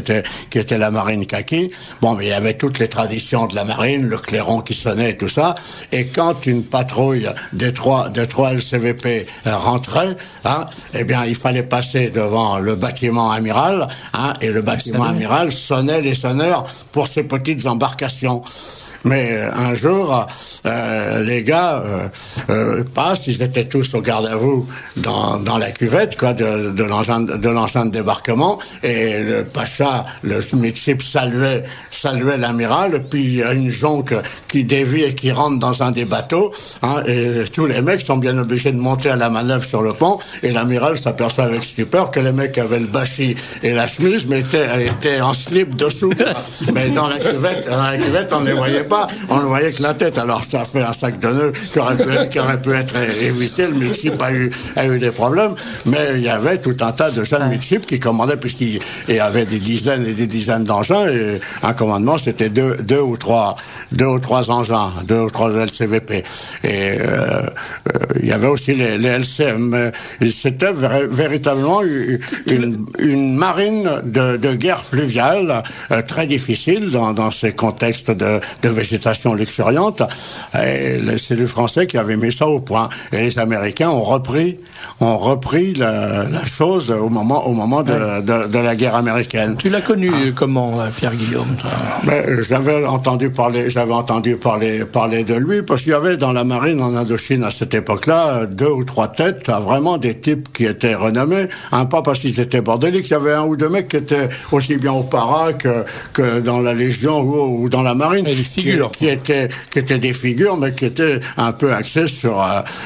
étaient la marine kaki, bon, mais il y avait toutes les traditions de la marine, le clairon qui sonnait et tout ça. Et quand une patrouille des trois LCVP rentrait, hein, eh bien, il fallait passer devant le bâtiment amiral, hein, et le bâtiment amiral sonnait les sonneurs pour ces petites embarcations. Mais un jour, les gars passent, ils étaient tous au garde à vous dans la cuvette, quoi, de l'engin de débarquement, et le pacha, le midship saluait l'amiral, puis il y a une jonque qui dévie et qui rentre dans un des bateaux, hein, et tous les mecs sont bien obligés de monter à la manœuvre sur le pont, et l'amiral s'aperçoit avec stupeur que les mecs avaient le bachis et la chemise, mais étaient en slip dessous. Mais dans la cuvette, on les voyait pas, on ne voyait que la tête. Alors ça fait un sac de nœuds qui aurait pu être évité. Le midship a eu des problèmes, mais il y avait tout un tas de jeunes midship qui commandaient, puisqu'il y avait des dizaines et des dizaines d'engins, et un commandement c'était deux ou trois engins, 2 ou 3 LCVP. Et il y avait aussi les LCM. C'était véritablement une marine de guerre fluviale, très difficile dans ces contextes de végétation luxuriante. Et c'est les Français qui avaient mis ça au point. Et les Américains ont repris la chose au moment de la guerre américaine. Tu l'as connu comment, Pierre-Guillaume? J'avais entendu parler de lui, parce qu'il y avait dans la marine en Indochine à cette époque-là 2 ou 3 têtes, vraiment des types qui étaient renommés, pas parce qu'ils étaient bordéliques. Il y avait 1 ou 2 mecs qui étaient aussi bien au para que dans la Légion ou dans la marine, qui étaient des figures, mais qui étaient un peu axés sur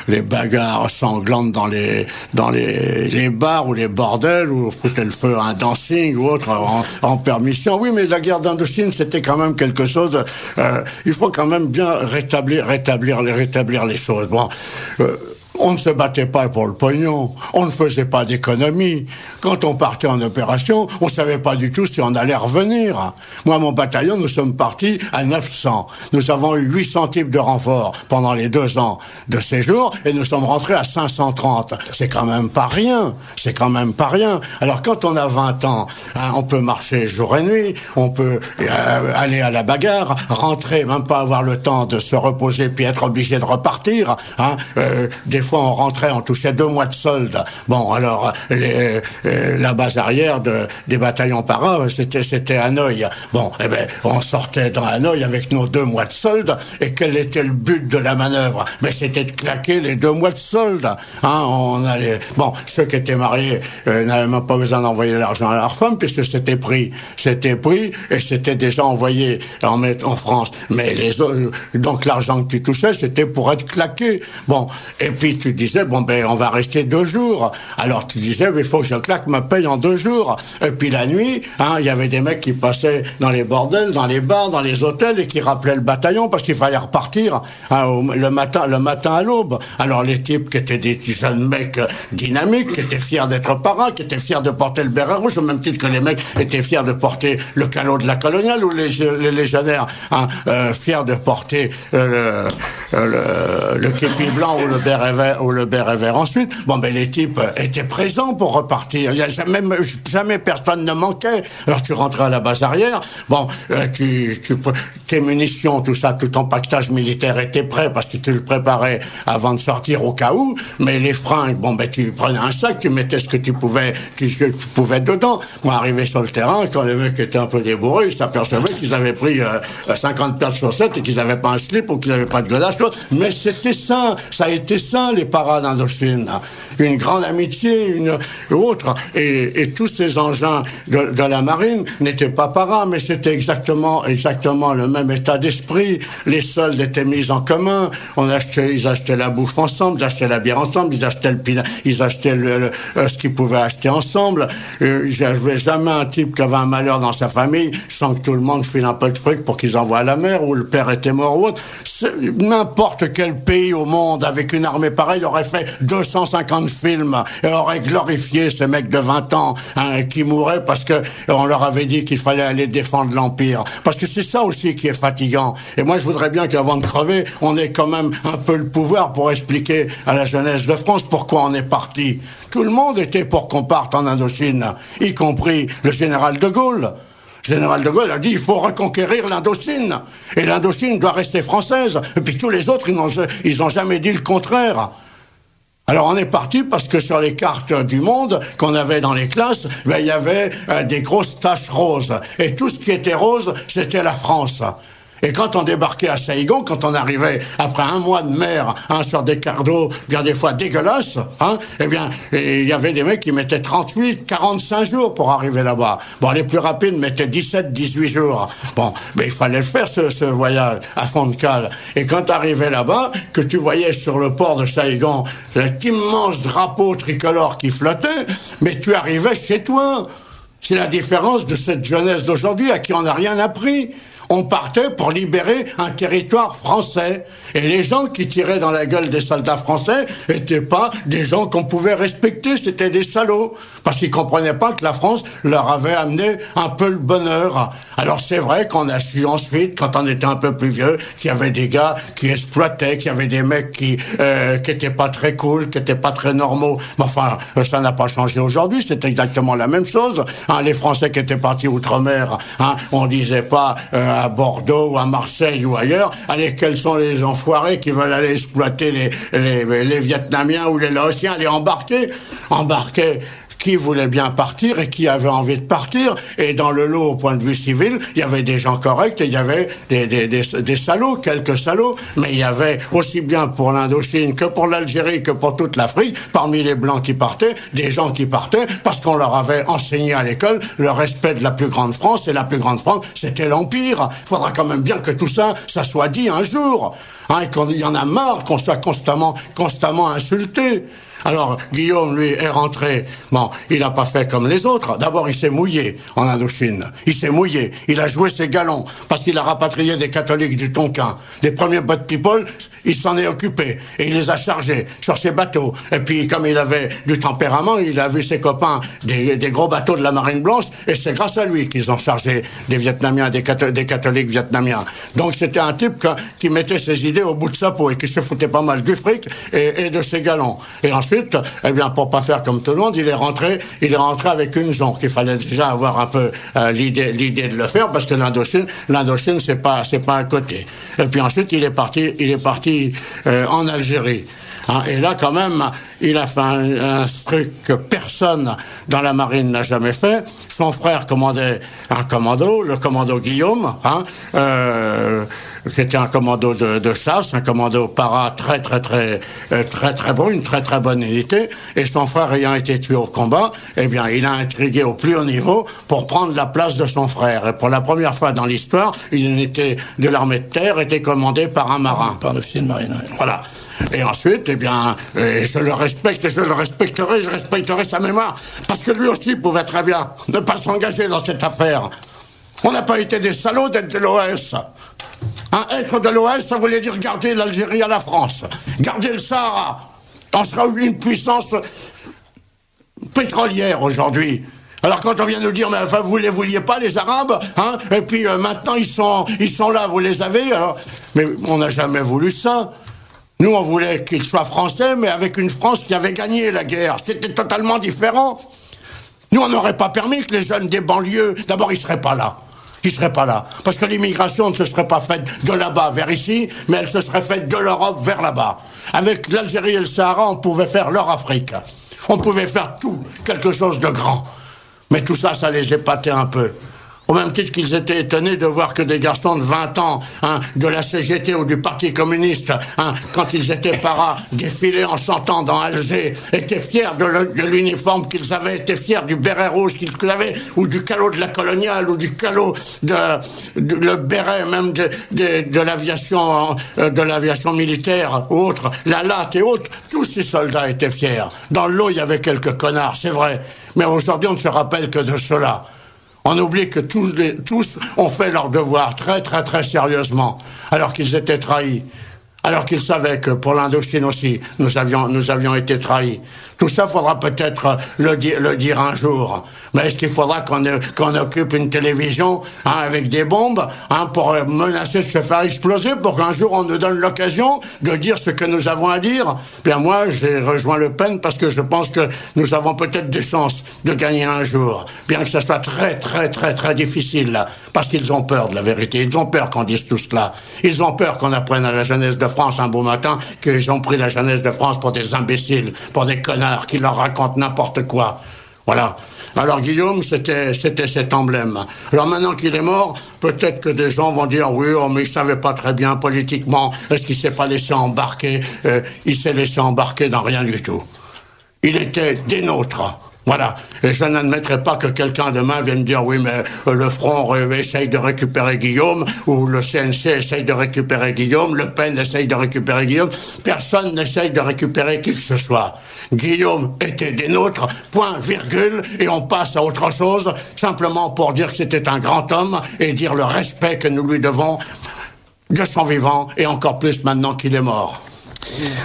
les bagarres sanglantes dans les bars ou les bordels, où foutait le feu à un dancing ou autre en permission. Oui, mais la guerre d'Indochine, c'était quand même quelque chose. Il faut quand même bien rétablir les choses. Bon. On ne se battait pas pour le pognon, on ne faisait pas d'économie. Quand on partait en opération, on savait pas du tout si on allait revenir. Moi, mon bataillon, nous sommes partis à 900. Nous avons eu 800 types de renforts pendant les 2 ans de séjour et nous sommes rentrés à 530. C'est quand même pas rien. C'est quand même pas rien. Alors quand on a 20 ans, hein, on peut marcher jour et nuit, on peut aller à la bagarre, rentrer, même pas avoir le temps de se reposer puis être obligé de repartir. Hein. Des fois on rentrait, on touchait 2 mois de solde. Bon, alors la base arrière des bataillons para, c'était Hanoï. Bon, eh ben on sortait dans Hanoï avec nos 2 mois de solde. Et quel était le but de la manœuvre? Mais c'était de claquer les 2 mois de solde. Hein, on allait. Bon, ceux qui étaient mariés n'avaient même pas besoin d'envoyer l'argent à leur femme puisque c'était pris et c'était déjà envoyé en France. Mais les autres, donc l'argent que tu touchais, c'était pour être claqué. Bon, et puis tu disais bon ben on va rester 2 jours. Alors tu disais mais il faut que je claque ma paye en 2 jours. Et puis la nuit, hein, il y avait des mecs qui passaient dans les bordels, dans les bars, dans les hôtels et qui rappelaient le bataillon parce qu'il fallait repartir hein, le matin à l'aube. Alors les types qui étaient des jeunes mecs dynamiques, qui étaient fiers d'être parrains, qui étaient fiers de porter le béret rouge, au même titre que les mecs étaient fiers de porter le calot de la coloniale ou les légionnaires hein, fiers de porter le képi blanc ou le béret vert ensuite. Bon ben les types étaient présents pour repartir. Il y a jamais personne ne manquait. Alors tu rentrais à la base arrière. Bon, tes munitions, tout ça, tout ton pactage militaire était prêt parce que tu le préparais avant de sortir au cas où. Mais les fringues, bon ben tu prenais un sac, tu mettais ce que tu pouvais dedans. Moi, arrivé sur le terrain, quand les mecs étaient un peu débourrés, ils s'apercevaient qu'ils avaient pris 50 paires de chaussettes et qu'ils n'avaient pas un slip ou qu'ils n'avaient pas de godache. Mais c'était ça a été ça les paras d'Indochine. Une grande amitié, une autre. Et tous ces engins de la marine n'étaient pas paras, mais c'était exactement le même état d'esprit. Les soldes étaient mis en commun. Ils achetaient la bouffe ensemble, ils achetaient la bière ensemble, ils achetaient ce qu'ils pouvaient acheter ensemble. J'avais jamais un type qui avait un malheur dans sa famille sans que tout le monde file un peu de fric pour qu'ils envoient à la mer ou le père était mort ou autre. N'importe quel pays au monde avec une armée pareille aurait fait 250 films et aurait glorifié ces mecs de 20 ans hein, qui mouraient parce que on leur avait dit qu'il fallait aller défendre l'Empire. Parce que c'est ça aussi qui est fatigant. Et moi, je voudrais bien qu'avant de crever, on ait quand même un peu le pouvoir pour expliquer à la jeunesse de France pourquoi on est parti. Tout le monde était pour qu'on parte en Indochine, y compris le général de Gaulle. Le général de Gaulle a dit il faut reconquérir l'Indochine. Et l'Indochine doit rester française. Et puis tous les autres, ils n'ont jamais dit le contraire. Alors on est parti parce que sur les cartes du monde qu'on avait dans les classes, ben, il y avait des grosses taches roses. Et tout ce qui était rose, c'était la France. Et quand on débarquait à Saïgon, quand on arrivait après 1 mois de mer hein, sur des quarts d'eau, bien des fois dégueulasses, hein, eh bien, il y avait des mecs qui mettaient 38, 45 jours pour arriver là-bas. Bon, les plus rapides mettaient 17, 18 jours. Bon, mais il fallait le faire, ce voyage à fond de cale. Et quand t'arrivais là-bas, que tu voyais sur le port de Saïgon cet immense drapeau tricolore qui flottait, mais tu arrivais chez toi. C'est la différence de cette jeunesse d'aujourd'hui à qui on n'a rien appris. On partait pour libérer un territoire français. Et les gens qui tiraient dans la gueule des soldats français étaient pas des gens qu'on pouvait respecter, c'était des salauds. Parce qu'ils comprenaient pas que la France leur avait amené un peu le bonheur. Alors c'est vrai qu'on a su ensuite, quand on était un peu plus vieux, qu'il y avait des gars qui exploitaient, qu'il y avait des mecs qui étaient pas très cool, qui étaient pas très normaux. Mais enfin, ça n'a pas changé aujourd'hui, c'est exactement la même chose. Hein, les Français qui étaient partis outre-mer, hein, on disait pas à Bordeaux ou à Marseille ou ailleurs, allez, quels sont les enfoirés qui veulent aller exploiter les Vietnamiens ou les Laotiens, aller embarquer qui voulait bien partir et qui avait envie de partir. Et dans le lot, au point de vue civil, il y avait des gens corrects et il y avait des salauds, quelques salauds, mais il y avait aussi bien pour l'Indochine que pour l'Algérie que pour toute l'Afrique, parmi les Blancs qui partaient, des gens qui partaient parce qu'on leur avait enseigné à l'école le respect de la plus grande France, et la plus grande France, c'était l'Empire. Il faudra quand même bien que tout ça soit dit un jour. Hein, et qu'il y en a marre qu'on soit constamment insulté. Alors, Guillaume, lui, est rentré. Bon, il n'a pas fait comme les autres. D'abord, il s'est mouillé en Indochine. Il s'est mouillé. Il a joué ses galons parce qu'il a rapatrié des catholiques du Tonkin. Les premiers boat people, il s'en est occupé. Et il les a chargés sur ses bateaux. Et puis, comme il avait du tempérament, il a vu ses copains des gros bateaux de la Marine Blanche. Et c'est grâce à lui qu'ils ont chargé des Vietnamiens, des catholiques vietnamiens. Donc, c'était un type qui mettait ses idées au bout de sa peau et qui se foutait pas mal du fric et de ses galons. Et ensuite, eh bien, pour pas faire comme tout le monde, il est rentré avec une jonque. Il fallait déjà avoir un peu l'idée de le faire parce que l'Indochine, c'est pas un côté. Et puis ensuite, il est parti en Algérie. Hein, et là, quand même, il a fait un truc que personne dans la marine n'a jamais fait. Son frère commandait un commando, le commando Guillaume, qui était un commando de chasse, un commando para très bon, une très bonne unité. Et son frère ayant été tué au combat, eh bien, il a intrigué au plus haut niveau pour prendre la place de son frère. Et pour la première fois dans l'histoire, une unité de l'armée de terre était commandée par un marin. Par l'officier de marine, oui. Voilà. Et ensuite, eh bien, je le respecte et je respecterai sa mémoire. Parce que lui aussi pouvait très bien ne pas s'engager dans cette affaire. On n'a pas été des salauds d'être de l'OS. Hein, être de l'OS, ça voulait dire garder l'Algérie à la France. Garder le Sahara. On sera une puissance pétrolière aujourd'hui. Alors quand on vient nous dire, mais enfin, vous les vouliez pas, les Arabes, hein, et puis maintenant ils sont là, vous les avez, alors... Mais on n'a jamais voulu ça. Nous, on voulait qu'ils soient français, mais avec une France qui avait gagné la guerre. C'était totalement différent. Nous, on n'aurait pas permis que les jeunes des banlieues... D'abord, ils seraient pas là. Ils seraient pas là. Parce que l'immigration ne se serait pas faite de là-bas vers ici, mais elle se serait faite de l'Europe vers là-bas. Avec l'Algérie et le Sahara, on pouvait faire leur Afrique. On pouvait faire tout, quelque chose de grand. Mais tout ça, ça les épatait un peu. Au même titre qu'ils étaient étonnés de voir que des garçons de 20 ans, hein, de la CGT ou du Parti communiste, hein, quand ils étaient paras, défilaient en chantant dans Alger, étaient fiers de l'uniforme qu'ils avaient, étaient fiers du béret rouge qu'ils avaient, ou du calot de la coloniale, ou du calot le béret même de l'aviation militaire, ou autre, la latte et autres. Tous ces soldats étaient fiers. Dans l'eau, il y avait quelques connards, c'est vrai. Mais aujourd'hui, on ne se rappelle que de cela. On oublie que tous ont fait leur devoir très sérieusement, alors qu'ils étaient trahis, alors qu'ils savaient que pour l'Indochine aussi, nous avions été trahis. Tout ça, faudra peut-être le dire un jour. Mais est-ce qu'il faudra qu'on occupe une télévision, hein, avec des bombes, hein, pour menacer de se faire exploser, pour qu'un jour on nous donne l'occasion de dire ce que nous avons à dire? Bien moi, j'ai rejoint Le Pen parce que je pense que nous avons peut-être des chances de gagner un jour, bien que ça soit très difficile, là, parce qu'ils ont peur de la vérité. Ils ont peur qu'on dise tout cela. Ils ont peur qu'on apprenne à la jeunesse de France un beau matin qu'ils ont pris la jeunesse de France pour des imbéciles, pour des connards qui leur racontent n'importe quoi. Voilà. Alors Guillaume, c'était cet emblème. Alors maintenant qu'il est mort, peut-être que des gens vont dire oui, oh, mais il savait pas très bien politiquement. Est-ce qu'il s'est pas laissé embarquer? Il s'est laissé embarquer dans rien du tout. Il était des nôtres. Voilà. Et je n'admettrai pas que quelqu'un demain vienne dire oui, mais le Front essaye de récupérer Guillaume, ou le CNC essaye de récupérer Guillaume, Le Pen essaye de récupérer Guillaume. Personne n'essaye de récupérer qui que ce soit. Guillaume était des nôtres, point, virgule, et on passe à autre chose, simplement pour dire que c'était un grand homme et dire le respect que nous lui devons de son vivant, et encore plus maintenant qu'il est mort.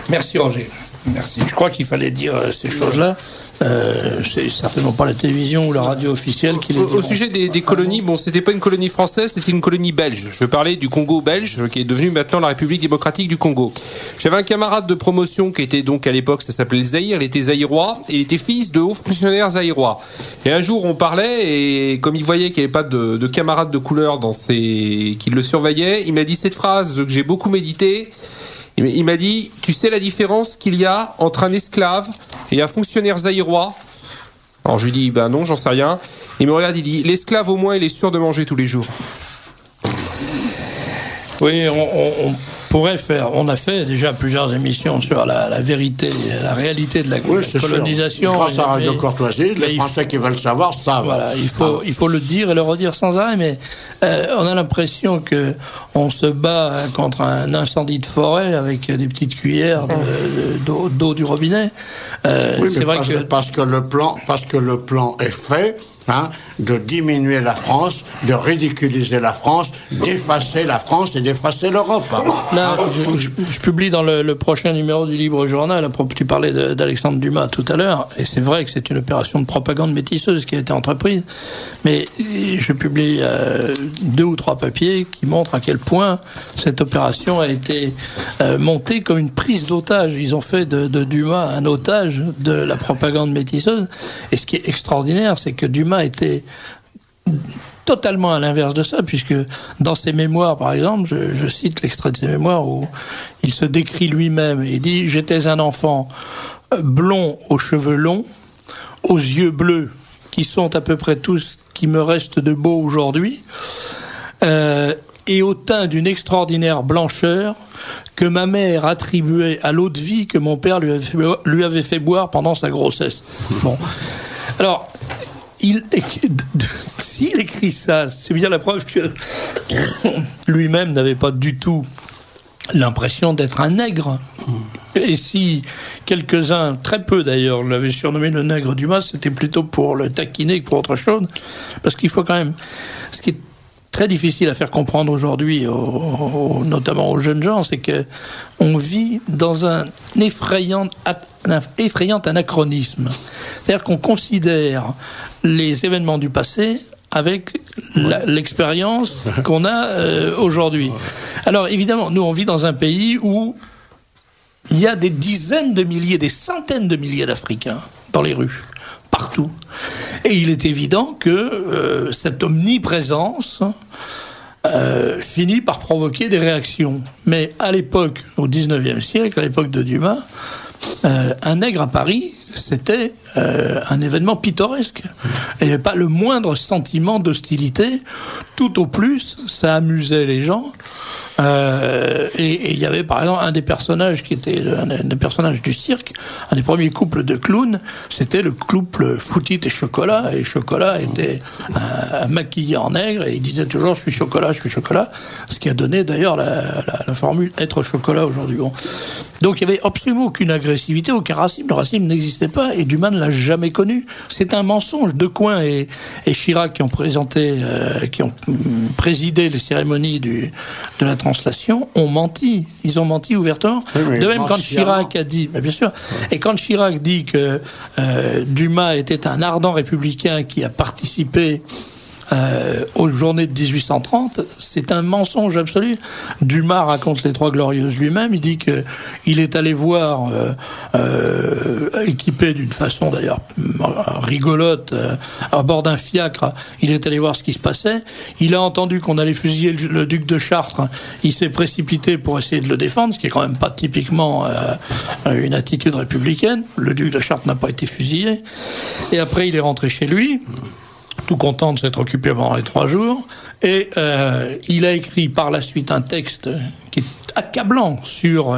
Merci Roger. Merci. Je crois qu'il fallait dire ces choses-là. C'est certainement pas la télévision ou la radio officielle qui les dit. Au sujet des colonies, bon, c'était pas une colonie française, c'était une colonie belge. Je veux parler du Congo belge, qui est devenu maintenant la République démocratique du Congo. J'avais un camarade de promotion qui était donc à l'époque, ça s'appelait le Zaïre, il était zaïrois, et il était fils de hauts fonctionnaires zaïrois. Et un jour, on parlait, et comme il voyait qu'il n'y avait pas de camarades de couleur qui le surveillaient, il m'a dit cette phrase que j'ai beaucoup médité. Il m'a dit, tu sais la différence qu'il y a entre un esclave et un fonctionnaire zaïrois? Alors je lui dis, ben non, j'en sais rien. Il me regarde, il dit, l'esclave au moins il est sûr de manger tous les jours. Oui, pourrait faire. On a fait déjà plusieurs émissions sur la vérité, la réalité de la colonisation. Grâce à Radio Courtoisie, les Français qui veulent savoir savent. Voilà, il faut le dire et le redire sans arrêt, mais on a l'impression que on se bat contre un incendie de forêt avec des petites cuillères d'eau du robinet. Oui, c'est vrai parce que le plan est fait. De diminuer la France, de ridiculiser la France, d'effacer la France et d'effacer l'Europe. Là, je publie dans le prochain numéro du Libre Journal, tu parlais d'Alexandre Dumas tout à l'heure, et c'est vrai que c'est une opération de propagande métisseuse qui a été entreprise, mais je publie 2 ou 3 papiers qui montrent à quel point cette opération a été montée comme une prise d'otage. Ils ont fait de Dumas un otage de la propagande métisseuse, et ce qui est extraordinaire, c'est que Dumas était totalement à l'inverse de ça, puisque dans ses mémoires, par exemple, je cite l'extrait de ses mémoires où il se décrit lui-même. Il dit « J'étais un enfant blond aux cheveux longs, aux yeux bleus, qui sont à peu près tous qui me restent de beau aujourd'hui, et au teint d'une extraordinaire blancheur que ma mère attribuait à l'eau de vie que mon père lui avait fait boire pendant sa grossesse. » Bon. Alors, s'il écrit ça, c'est bien la preuve que lui-même n'avait pas du tout l'impression d'être un nègre. Et si quelques-uns, très peu d'ailleurs, l'avaient surnommé le nègre Dumas, c'était plutôt pour le taquiner que pour autre chose. Parce qu'il faut quand même... Ce qui est très difficile à faire comprendre aujourd'hui, notamment aux jeunes gens, c'est que on vit dans un effrayant anachronisme. C'est-à-dire qu'on considère les événements du passé avec l'expérience qu'on a aujourd'hui. Alors évidemment, nous on vit dans un pays où il y a des dizaines de milliers, des centaines de milliers d'Africains dans les rues, partout. Et il est évident que cette omniprésence finit par provoquer des réactions. Mais à l'époque, au XIXe siècle, à l'époque de Dumas, un nègre à Paris, c'était un événement pittoresque. Il n'y avait pas le moindre sentiment d'hostilité. Tout au plus, ça amusait les gens. Et il y avait par exemple un des personnages qui était un des personnages du cirque, un des premiers couples de clowns, c'était le couple Foutit et Chocolat, et Chocolat était maquillé en nègre et il disait toujours je suis chocolat, ce qui a donné d'ailleurs la formule être chocolat aujourd'hui. Bon. Donc il y avait absolument aucune agressivité, aucun racisme, le racisme n'existait pas et Dumas ne l'a jamais connu. C'est un mensonge. Decoing et Chirac qui ont présidé les cérémonies de la translation ont menti. Ils ont menti ouvertement. Oui, de même quand Chirac a dit, mais bien sûr, et quand Chirac dit que Dumas était un ardent républicain qui a participé aux journées de 1830, c'est un mensonge absolu. Dumas raconte les Trois Glorieuses lui-même, il dit que il est allé voir équipé d'une façon d'ailleurs rigolote à bord d'un fiacre, il est allé voir ce qui se passait, il a entendu qu'on allait fusiller le duc de Chartres, il s'est précipité pour essayer de le défendre, ce qui est quand même pas typiquement une attitude républicaine. Le duc de Chartres n'a pas été fusillé et après il est rentré chez lui tout content de s'être occupé pendant les 3 jours, et il a écrit par la suite un texte qui est accablant sur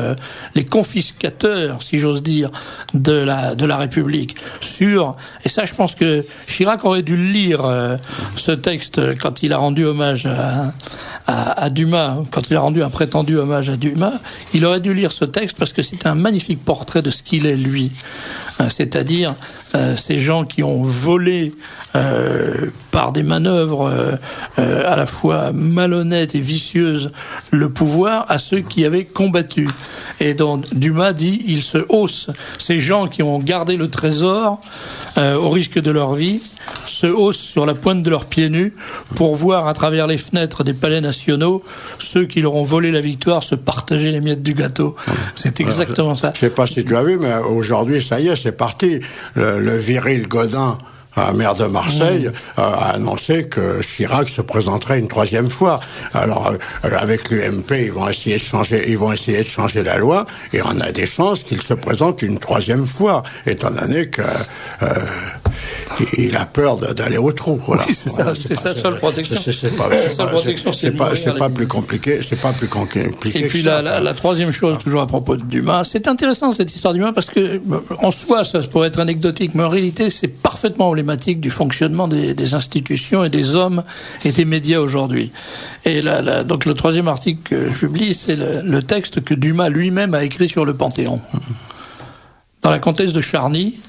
les confiscateurs, si j'ose dire, de la République. Et ça, je pense que Chirac aurait dû lire ce texte quand il a rendu hommage à Dumas, quand il a rendu un prétendu hommage à Dumas, il aurait dû lire ce texte parce que c'est un magnifique portrait de ce qu'il est, lui. C'est-à-dire ces gens qui ont volé par des manœuvres à la fois malhonnêtes et vicieuses le pouvoir à ceux qui avaient combattu. Et donc Dumas dit, il se hausse. Ces gens qui ont gardé le trésor au risque de leur vie se haussent sur la pointe de leurs pieds nus pour voir à travers les fenêtres des palais nationaux ceux qui leur ont volé la victoire se partager les miettes du gâteau. C'est exactement ça. Je sais pas si tu as vu, mais aujourd'hui, ça y est, c'est parti. Le viril Godin, maire de Marseille, a annoncé que Chirac se présenterait une 3e fois. Alors, avec l'UMP, ils vont essayer de changer la loi, et on a des chances qu'il se présente une 3e fois, étant donné que il a peur d'aller au trou. Voilà. Oui, c'est ça, c'est sa seule protection. C'est pas plus compliqué. C'est pas plus compliqué. Et puis que ça, la troisième chose, toujours à propos de Dumas, c'est intéressant cette histoire d'Dumas parce que en soi, ça pourrait être anecdotique, mais en réalité, c'est parfaitement emblématique du fonctionnement des institutions et des hommes et des médias aujourd'hui. Et donc le troisième article que je publie, c'est le texte que Dumas lui-même a écrit sur le Panthéon. Dans la comtesse de Charny,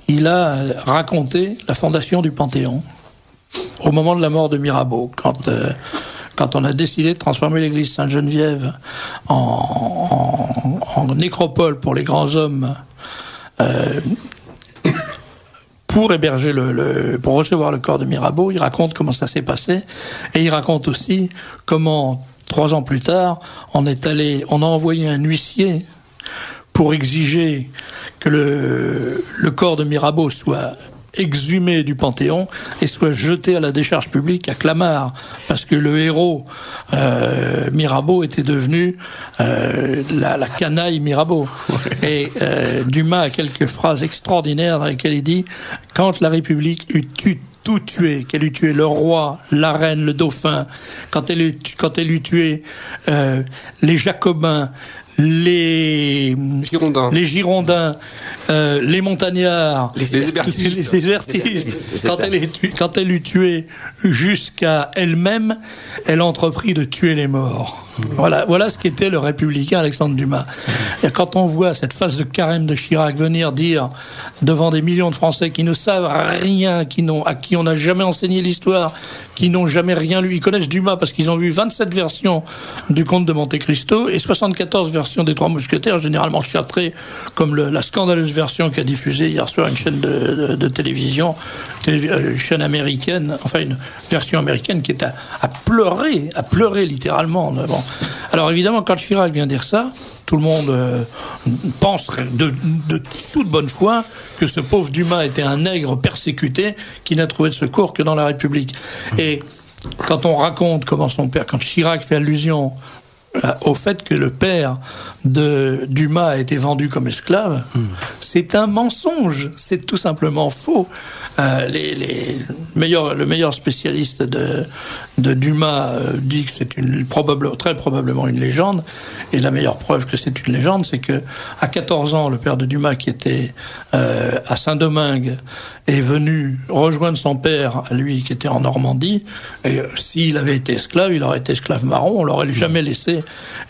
il a raconté la fondation du Panthéon au moment de la mort de Mirabeau, quand on a décidé de transformer l'église Sainte-Geneviève en nécropole pour les grands hommes, pour héberger pour recevoir le corps de Mirabeau. Il raconte comment ça s'est passé, et il raconte aussi comment 3 ans plus tard, on a envoyé un huissier pour exiger que le corps de Mirabeau soit exhumé du Panthéon et soit jeté à la décharge publique à Clamart, parce que le héros Mirabeau était devenu la canaille Mirabeau. Et Dumas a quelques phrases extraordinaires dans lesquelles il dit « Quand la République eut tout tué, qu'elle eut tué le roi, la reine, le dauphin, quand elle eut tué les Jacobins, les Girondins, les Montagnards, les hébertistes. Quand elle eut tué jusqu'à elle-même, elle entreprit de tuer les morts. Voilà ce qu'était le républicain Alexandre Dumas. Et quand on voit cette phase de carême de Chirac venir dire devant des millions de Français qui ne savent rien, à qui on n'a jamais enseigné l'histoire, qui n'ont jamais rien lu, ils connaissent Dumas parce qu'ils ont vu 27 versions du Comte de Monte Cristo et 74 versions des Trois Mousquetaires, généralement châtrées comme la scandaleuse version qu'a diffusée hier soir une chaîne de télévision, une chaîne américaine, enfin une version américaine qui est à pleurer littéralement. Bon. Alors évidemment, quand Chirac vient dire ça, tout le monde pense de toute bonne foi que ce pauvre Dumas était un nègre persécuté qui n'a trouvé de secours que dans la République. Et quand on raconte comment son père, quand Chirac fait allusion au fait que le père de Dumas a été vendu comme esclave, c'est un mensonge, c'est tout simplement faux. Le meilleur spécialiste de Dumas dit que c'est très probablement une légende, et la meilleure preuve que c'est une légende, c'est que à 14 ans, le père de Dumas, qui était à Saint-Domingue, est venu rejoindre son père, lui qui était en Normandie, et s'il avait été esclave, il aurait été esclave marron, on l'aurait jamais laissé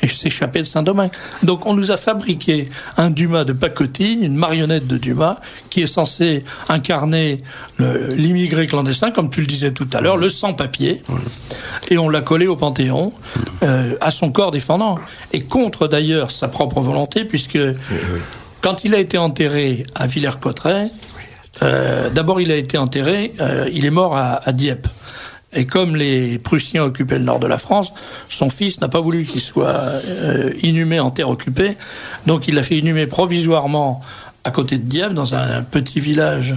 s'échapper de Saint-Domingue. Donc on nous a fabriqué un Dumas de pacotille, une marionnette de Dumas, qui est censé incarner l'immigré clandestin, comme tu le disais tout à l'heure, le sans-papier, et on l'a collé au Panthéon, à son corps défendant, et contre d'ailleurs sa propre volonté, puisque quand il a été enterré à Villers-Cotterêts, d'abord il a été enterré, il est mort à Dieppe. Et comme les Prussiens occupaient le nord de la France, son fils n'a pas voulu qu'il soit inhumé en terre occupée, donc il l'a fait inhumer provisoirement à côté de Dieppe, dans un petit village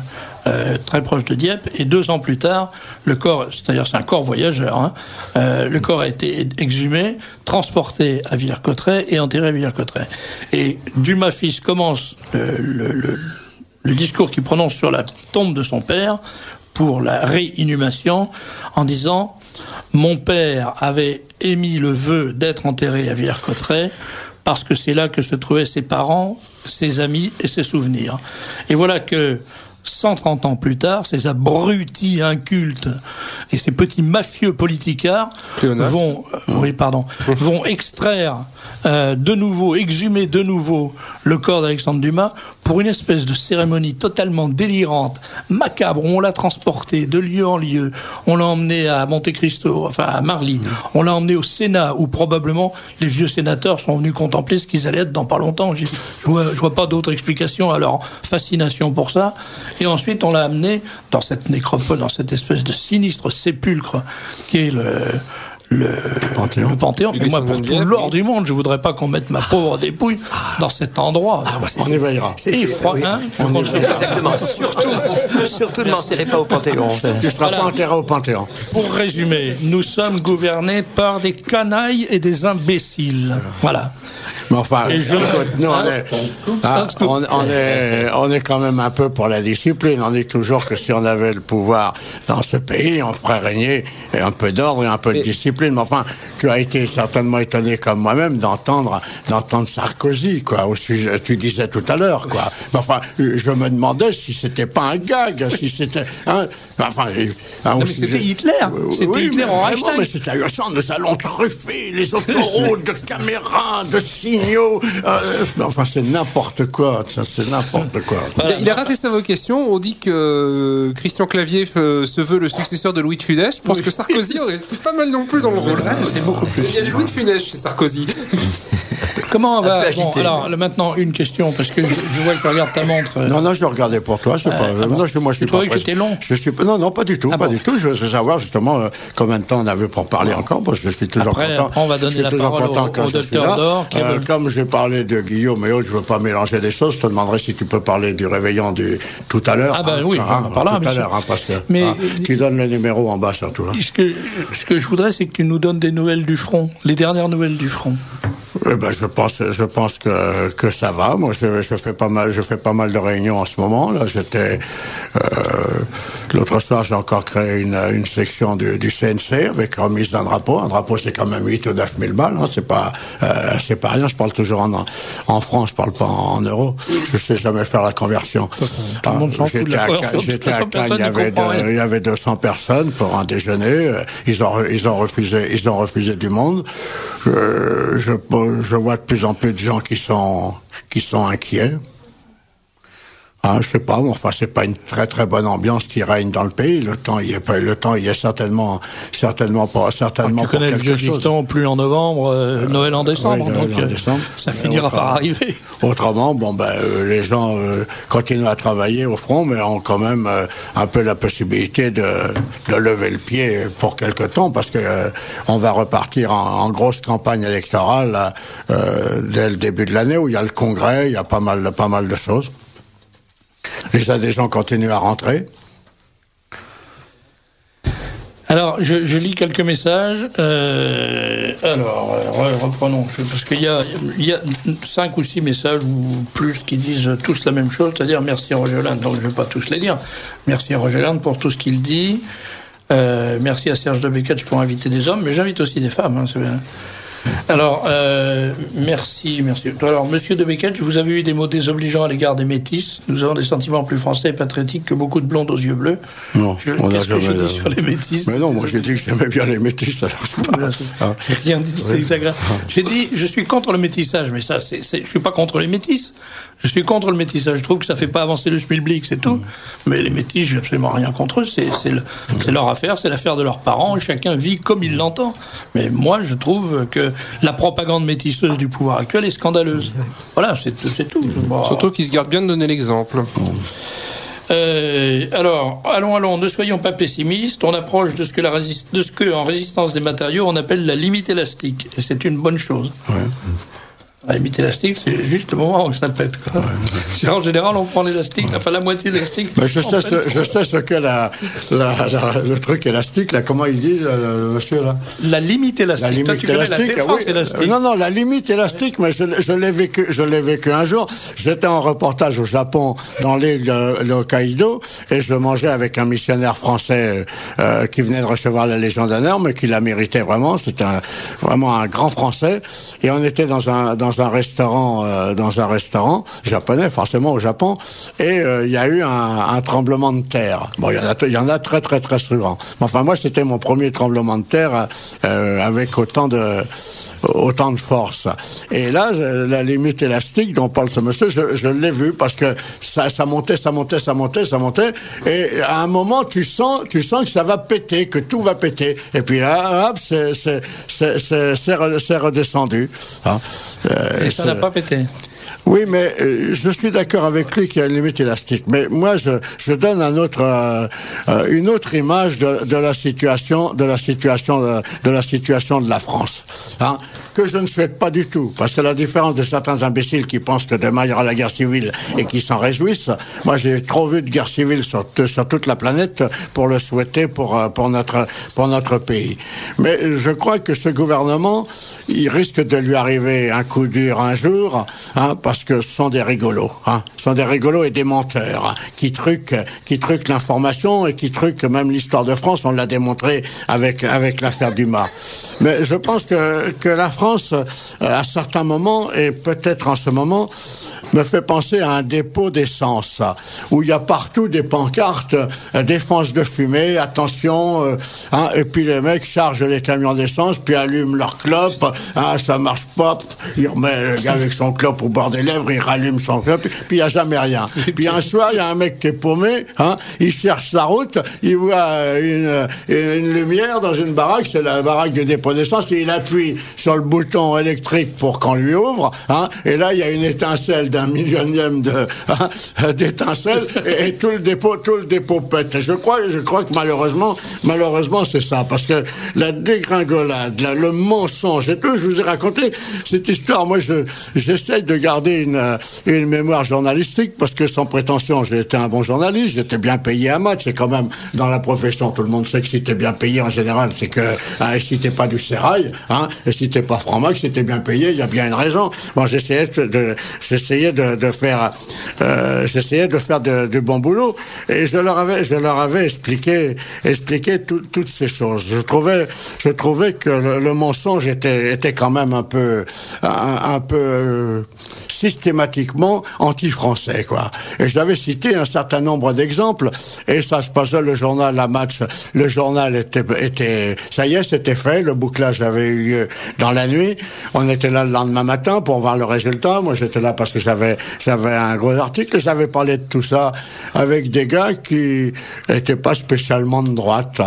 très proche de Dieppe, et 2 ans plus tard, le corps, c'est-à-dire c'est un corps voyageur, le corps a été exhumé, transporté à Villers-Cotterêts et enterré à Villers-Cotterêts. Et Dumas fils commence le discours qu'il prononce sur la tombe de son père pour la réinhumation en disant « Mon père avait émis le vœu d'être enterré à Villers-Cotterêts parce que c'est là que se trouvaient ses parents, ses amis et ses souvenirs. » Et voilà que 130 ans plus tard, ces abrutis incultes et ces petits mafieux politicards vont extraire de nouveau, exhumer de nouveau le corps d'Alexandre Dumas pour une espèce de cérémonie totalement délirante, macabre, où on l'a transporté de lieu en lieu. On l'a emmené à Monte Cristo, enfin à Marly. On l'a emmené au Sénat, où probablement les vieux sénateurs sont venus contempler ce qu'ils allaient être dans pas longtemps. Je vois pas d'autre explication à leur fascination pour ça. Et ensuite, on l'a amené dans cette nécropole, dans cette espèce de sinistre sépulcre qui est le Panthéon. Et moi, pour tout l'or du monde, je voudrais pas qu'on mette ma pauvre dépouille dans cet endroit. On y veillera. Et froid, exactement. Surtout ne m'enterrez pas au Panthéon. Tu ne seras pas enterré au Panthéon. Pour résumer, nous sommes gouvernés par des canailles et des imbéciles. Voilà. Mais enfin, Et je- écoute, nous, scoop. on est quand même un peu pour la discipline. On dit toujours que si on avait le pouvoir dans ce pays, on ferait régner un peu d'ordre et un peu de discipline. Mais enfin, tu as été certainement étonné comme moi-même d'entendre Sarkozy, quoi, au sujet, tu disais tout à l'heure, quoi. Mais enfin, je me demandais si c'était pas un gag, si c'était, mais c'était Hitler. C'était Hitler en vraiment, hashtag. mais c'était ahurissant. Nous allons truffer les autoroutes de caméras, de signaux. Mais enfin, c'est n'importe quoi. C'est n'importe quoi. Il a raté sa vocation. On dit que Christian Clavier se veut le successeur de Louis de Funès. Je pense que Sarkozy aurait été pas mal non plus dans le rôle. C'est beaucoup plus. Il y a du Louis de Funès chez Sarkozy. Comment on va peu agité. bon, alors maintenant une question parce que je vois que tu regardes ta montre. Non, je le regardais pour toi. C'est pas. bon. Non, moi, je suis Tu pas. trouvais que c'était long. Non, pas du tout, Ah pas bon. du tout. Je veux savoir justement combien de temps on avait pour parler encore, parce que je suis toujours Après, content. on va donner je suis la toujours parole content au quand je suis docteur là. Dor, qui veut- Comme j'ai parlé de Guillaume et autres, je veux pas mélanger des choses. Je te demanderai si tu peux parler du réveillon tout à l'heure. Ah ben oui, on en parlera, tout à bien l'heure, parce que Mais- tu donnes le numéro en bas surtout. Hein. Ce que je voudrais, c'est que tu nous donnes des nouvelles du front, les dernières nouvelles du front. Eh ben, je pense que ça va. Moi, je fais pas mal de réunions en ce moment. Là, l'autre soir, j'ai encore créé une section du CNC avec remise d'un drapeau. Un drapeau, c'est quand même 8 ou 9 000 balles. Hein. C'est pas rien. Je parle toujours en francs. Je parle pas en euros. Je sais jamais faire la conversion. Tout le monde s'en fout de la conversion. J'étais à Cannes. Personne ne comprend rien. Il y avait 200 personnes pour un déjeuner. Ils ont refusé du monde. Je vois de plus en plus de gens qui sont inquiets. Je sais pas, mais enfin, c'est pas une très très bonne ambiance qui règne dans le pays. Le temps y est certainement pas Tu pour connais le vieux quelque chose. dicton, plus en novembre, Noël en décembre. Oui, Noël donc en décembre. ça finira par arriver. Autrement, les gens continuent à travailler au front, mais ont quand même un peu la possibilité de lever le pied pour quelque temps, parce que on va repartir en grosse campagne électorale dès le début de l'année, où il y a le congrès, il y a pas mal de choses. Les adhésions continuent à rentrer. Alors, je lis quelques messages. Reprenons, parce qu'il y a 5 ou 6 messages ou plus qui disent tous la même chose, c'est-à-dire merci Roger Hollande. Donc, je ne vais pas tous les lire. Merci Roger Hollande pour tout ce qu'il dit. Merci à Serge de Bécatch pour inviter des hommes, mais j'invite aussi des femmes. Hein, c'est bien. Alors, merci. Alors, monsieur de Bécatch, vous avez eu des mots désobligeants à l'égard des métis. Nous avons des sentiments plus français et patriotiques que beaucoup de blondes aux yeux bleus. Non, on a Qu'est-ce que j'ai jamais. dit sur les métis? Mais non, moi j'ai dit que j'aimais bien les métis. Alors J'ai rien dit, c'est exagéré. J'ai dit, je suis contre le métissage, mais ça, je suis pas contre les métis. Je suis contre le métissage. Je trouve que ça fait pas avancer le schmilblick, c'est tout. Mais les métis, j'ai absolument rien contre eux. C'est leur affaire, c'est l'affaire de leurs parents. Chacun vit comme il l'entend. Mais moi, je trouve que la propagande métisseuse du pouvoir actuel est scandaleuse. Voilà, c'est tout. Bon. Surtout qu'ils se gardent bien de donner l'exemple. Alors, allons, ne soyons pas pessimistes. On approche de ce que en résistance des matériaux, on appelle la limite élastique. Et c'est une bonne chose. Ouais. La limite élastique, c'est juste le moment où ça pète. Quoi. Ouais. En général, on prend l'élastique, enfin la moitié de l'élastique. Mais je sais ce qu'est le truc élastique, là. Comment il dit, le monsieur, là? La limite élastique. La limite élastique, la défense élastique. Non, la limite élastique, mais je l'ai vécu un jour. J'étais en reportage au Japon, dans l'île de Hokkaido, et je mangeais avec un missionnaire français qui venait de recevoir la Légion d'honneur, mais qui la méritait vraiment. C'était vraiment un grand Français. Et on était dans un restaurant japonais, forcément au Japon, et il y a eu un tremblement de terre. Bon, il y en a très très très souvent. Mais enfin, moi, c'était mon premier tremblement de terre avec autant de force. Et là, la limite élastique dont parle ce monsieur, je l'ai vu parce que ça montait, et à un moment, tu sens que ça va péter, que tout va péter. Et puis là, hop, c'est redescendu. Hein. Et ça n'a pas pété. Oui, mais je suis d'accord avec lui qu'il y a une limite élastique. Mais moi, je donne une autre image de la situation de la France. Hein. que je ne souhaite pas du tout. Parce que la différence de certains imbéciles qui pensent que demain il y aura la guerre civile et qui s'en réjouissent, moi j'ai trop vu de guerre civile sur toute la planète pour le souhaiter pour notre pays. Mais je crois que ce gouvernement, il risque de lui arriver un coup dur un jour, parce que ce sont des rigolos. Ce sont des rigolos et des menteurs qui truquent l'information et qui truquent même l'histoire de France. On l'a démontré avec l'affaire Dumas. Mais je pense que la France, à certains moments, et peut-être en ce moment, me fait penser à un dépôt d'essence, où il y a partout des pancartes, défense de fumée, attention, et puis les mecs chargent les camions d'essence, puis allument leur clope, ça marche pas, il remet le gars avec son clope au bord des lèvres, il rallume son clope, puis il n'y a jamais rien. Puis un soir, il y a un mec qui est paumé, il cherche sa route, il voit une lumière dans une baraque, c'est la baraque du dépôt d'essence, et il appuie sur le bouton électrique pour qu'on lui ouvre, et là, il y a une étincelle d'un millionième d'étincelles, et tout le dépôt pète. Et je crois que malheureusement, c'est ça, parce que la dégringolade, le mensonge, et tout, je vous ai raconté cette histoire. Moi, j'essaye de garder une mémoire journalistique, parce que sans prétention, j'ai été un bon journaliste, j'étais bien payé à match, c'est quand même dans la profession, tout le monde sait que si t'es bien payé en général, c'est que si t'es pas du sérail, et si t'es pas franc-max, si t'es bien payé, il y a bien une raison. Bon, j'essayais de faire du bon boulot, et je leur avais expliqué toutes ces choses. Je trouvais que le mensonge était quand même un peu systématiquement anti-français, quoi. Et je l'avais cité un certain nombre d'exemples, et ça se passait, le journal La Match, le journal était ça y est, c'était fait, le bouclage avait eu lieu dans la nuit, on était là le lendemain matin pour voir le résultat. Moi, j'étais là parce que j'avais un gros article, et j'avais parlé de tout ça avec des gars qui étaient pas spécialement de droite,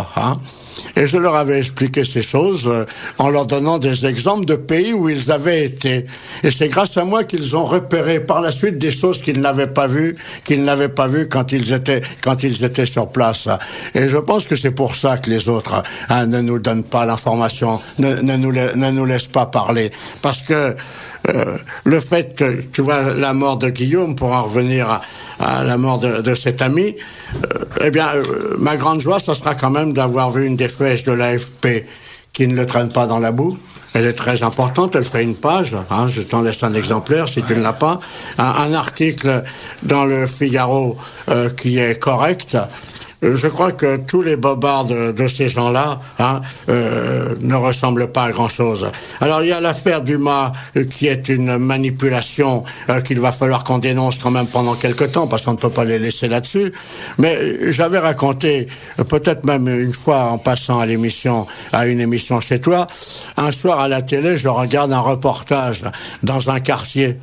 Et je leur avais expliqué ces choses en leur donnant des exemples de pays où ils avaient été. Et c'est grâce à moi qu'ils ont repéré par la suite des choses qu'ils n'avaient pas vues quand ils étaient sur place. Et je pense que c'est pour ça que les autres ne nous donnent pas l'information, ne nous laissent pas parler. Parce que le fait, tu vois, la mort de Guillaume, pour en revenir à la mort de cet ami, ma grande joie, ça sera quand même d'avoir vu une dépêche de l'AFP qui ne le traîne pas dans la boue. Elle est très importante, elle fait une page, je t'en laisse un exemplaire si tu ne l'as pas. Un article dans le Figaro qui est correct. Je crois que tous les bobards de ces gens-là ne ressemblent pas à grand-chose. Alors il y a l'affaire Dumas qui est une manipulation qu'il va falloir qu'on dénonce quand même pendant quelque temps, parce qu'on ne peut pas les laisser là-dessus. Mais j'avais raconté, peut-être même une fois en passant à une émission chez toi, un soir à la télé, je regarde un reportage dans un quartier,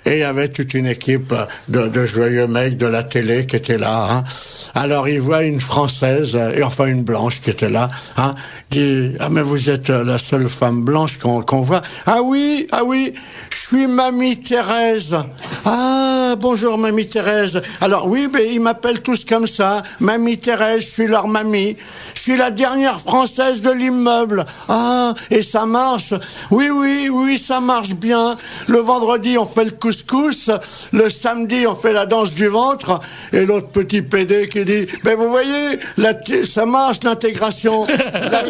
et il y avait toute une équipe de joyeux mecs de la télé qui étaient là. Alors il voit une Française, et enfin une blanche qui était là, dit, mais vous êtes la seule femme blanche qu'on voit. Ah oui, je suis Mamie Thérèse. Ah, bonjour Mamie Thérèse. Alors oui, ils m'appellent tous comme ça, Mamie Thérèse, je suis leur mamie. Je suis la dernière Française de l'immeuble. Ah, et ça marche. Oui, ça marche bien. Le vendredi, on fait le couscous. Le samedi, on fait la danse du ventre. Et l'autre petit PD qui dit, vous voyez, ça marche l'intégration.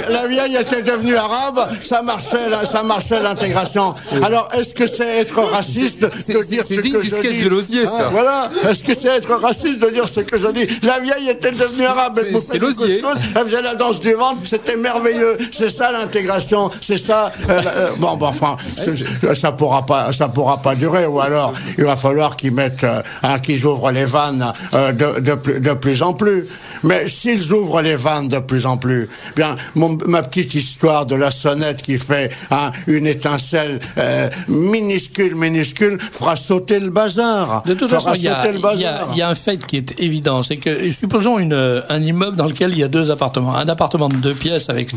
La vieille était devenue arabe, ça marchait l'intégration. Alors, est-ce que c'est être raciste de dire ce que je dis? De l'osier, ça. Voilà. Est-ce que c'est être raciste de dire ce que je dis? La vieille était devenue arabe. C'est l'osier. Elle faisait la danse du ventre, c'était merveilleux. C'est ça l'intégration. C'est ça. Enfin, ça pourra pas durer. Ou alors, il va falloir qu'ils ouvrent les vannes de plus en plus. Mais s'ils ouvrent les vannes de plus en plus, bien, ma petite histoire de la sonnette qui fait une étincelle minuscule fera sauter le bazar. De toute façon, il y a un fait qui est évident, c'est que supposons un immeuble dans lequel il y a 2 appartements. Un appartement de 2 pièces avec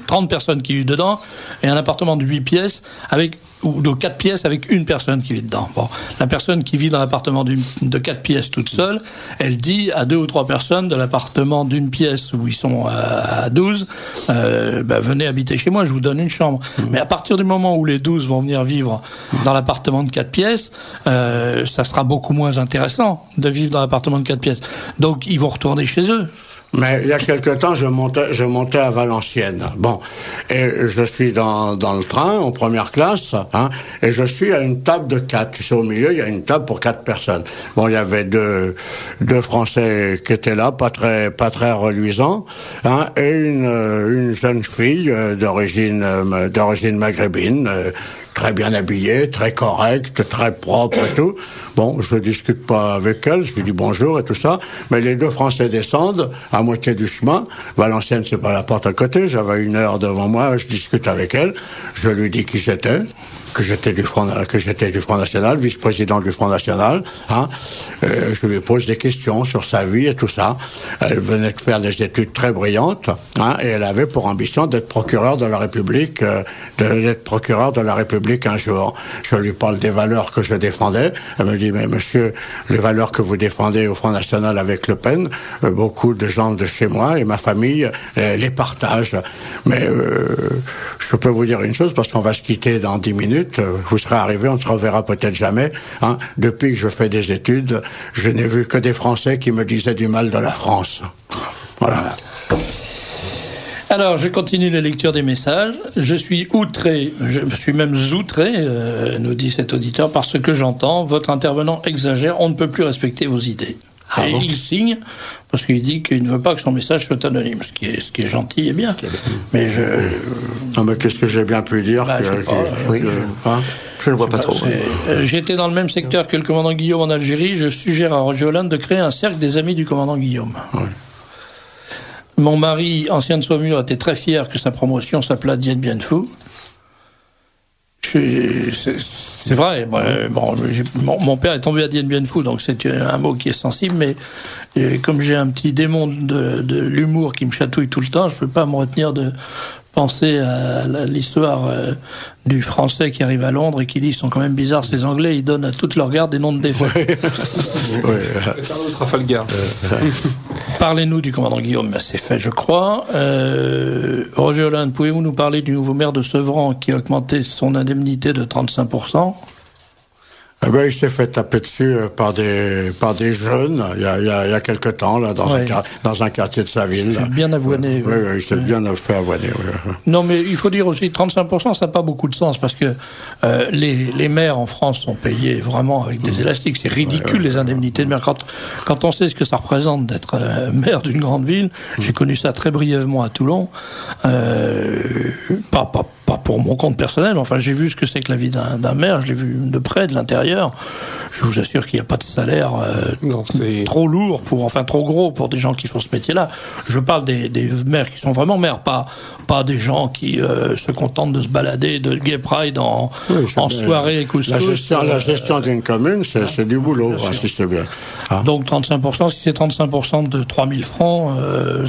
30 personnes qui vivent dedans, et un appartement de 8 pièces avec ou de 4 pièces avec une personne qui vit dedans. Bon, la personne qui vit dans l'appartement de 4 pièces toute seule, elle dit à 2 ou 3 personnes de l'appartement d'une pièce où ils sont à 12, venez habiter chez moi, je vous donne une chambre. Mais à partir du moment où les 12 vont venir vivre dans l'appartement de 4 pièces, ça sera beaucoup moins intéressant de vivre dans l'appartement de 4 pièces. Donc ils vont retourner chez eux. Mais il y a quelque temps, je montais à Valenciennes. Bon, et je suis dans le train en première classe, et je suis à une table de 4. Tu sais, au milieu, il y a une table pour 4 personnes. Bon, il y avait deux Français qui étaient là, pas très reluisants, et une jeune fille d'origine maghrébine. Très bien habillée, très correcte, très propre et tout. Bon, je discute pas avec elle, je lui dis bonjour et tout ça, mais les 2 Français descendent à moitié du chemin. Valenciennes, c'est pas la porte à côté, j'avais 1 heure devant moi, je discute avec elle, je lui dis qui j'étais, que j'étais du Front National, vice-président du Front National, je lui pose des questions sur sa vie et tout ça. Elle venait de faire des études très brillantes, et elle avait pour ambition d'être procureur de la République, un jour. Je lui parle des valeurs que je défendais. Elle me dit, mais monsieur, les valeurs que vous défendez au Front National avec Le Pen, beaucoup de gens de chez moi et ma famille les partagent. Mais je peux vous dire une chose, parce qu'on va se quitter dans 10 minutes, vous serez arrivé, on ne se reverra peut-être jamais. Depuis que je fais des études, je n'ai vu que des Français qui me disaient du mal de la France. Voilà. Alors, je continue la lecture des messages. Je suis outré, je suis même outré, nous dit cet auditeur, par ce que j'entends. Votre intervenant exagère, on ne peut plus respecter vos idées. Et bon, il signe, parce qu'il dit qu'il ne veut pas que son message soit anonyme, ce qui est gentil et bien. Mais non, mais qu'est-ce que j'ai bien pu dire je ne vois pas trop. J'étais dans le même secteur que le commandant Guillaume en Algérie. Je suggère à Roger Hollande de créer un cercle des amis du commandant Guillaume. Oui. Mon mari, ancien de Saumur, était très fier que sa promotion s'appelât Dien Bien Phu. C'est vrai. Mon père est tombé à Dien Bien Phu, donc c'est un mot qui est sensible, mais comme j'ai un petit démon de l'humour qui me chatouille tout le temps, je peux pas me retenir de penser à l'histoire du Français qui arrive à Londres et qui dit ils sont quand même bizarres ces Anglais, ils donnent à toute leur garde des noms de défaites. Trafalgar. Parlez-nous du commandant Guillaume, c'est fait je crois. Roger Hollande, pouvez-vous nous parler du nouveau maire de Sevran qui a augmenté son indemnité de 35%? Il s'est fait taper dessus par des jeunes il y a quelque temps là dans un quartier de sa ville. C'est bien avoiné. Oui, il s'est bien fait avoiner. Oui. Non, mais il faut dire aussi 35%, ça n'a pas beaucoup de sens parce que les maires en France sont payés vraiment avec des élastiques. C'est ridicule les indemnités de maire. Quand on sait ce que ça représente d'être maire d'une grande ville, j'ai connu ça très brièvement à Toulon. Pas pour mon compte personnel, mais enfin j'ai vu ce que c'est que la vie d'un maire. Je l'ai vu de près, de l'intérieur. Je vous assure qu'il n'y a pas de salaire trop lourd, trop gros pour des gens qui font ce métier-là. Je parle des maires qui sont vraiment maires, pas des gens qui se contentent de se balader de gay pride en soirée et couscous. La gestion d'une commune, c'est du boulot, si c'est bien. Donc 35%, si c'est 35% de 3 000 francs,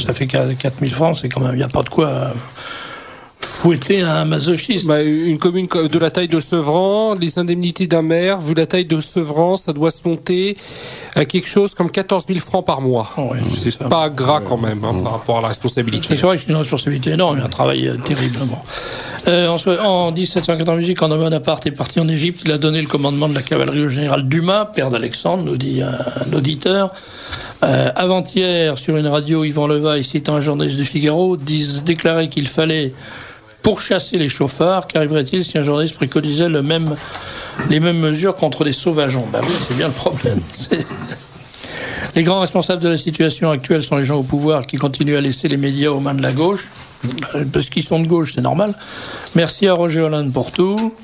ça fait 4 000 francs, c'est quand même, il n'y a pas de quoi fouetter un masochisme. Une commune de la taille de Sevran, les indemnités d'un maire, vu la taille de Sevran, ça doit se monter à quelque chose comme 14 000 francs par mois. C'est pas gras quand même par rapport à la responsabilité. C'est vrai que c'est une responsabilité énorme, un travail terriblement. En 1798, quand Bonaparte est parti en Égypte, il a donné le commandement de la cavalerie au général Dumas, père d'Alexandre, nous dit un auditeur. Avant-hier, sur une radio, Yvan Levaille, citant un journaliste du Figaro, déclarait qu'il fallait pourchasser les chauffards. Qu'arriverait-il si un journaliste préconisait les mêmes mesures contre les sauvageons? Oui, c'est bien le problème. Les grands responsables de la situation actuelle sont les gens au pouvoir qui continuent à laisser les médias aux mains de la gauche. Parce qu'ils sont de gauche, c'est normal. Merci à Roger Hollande pour tout.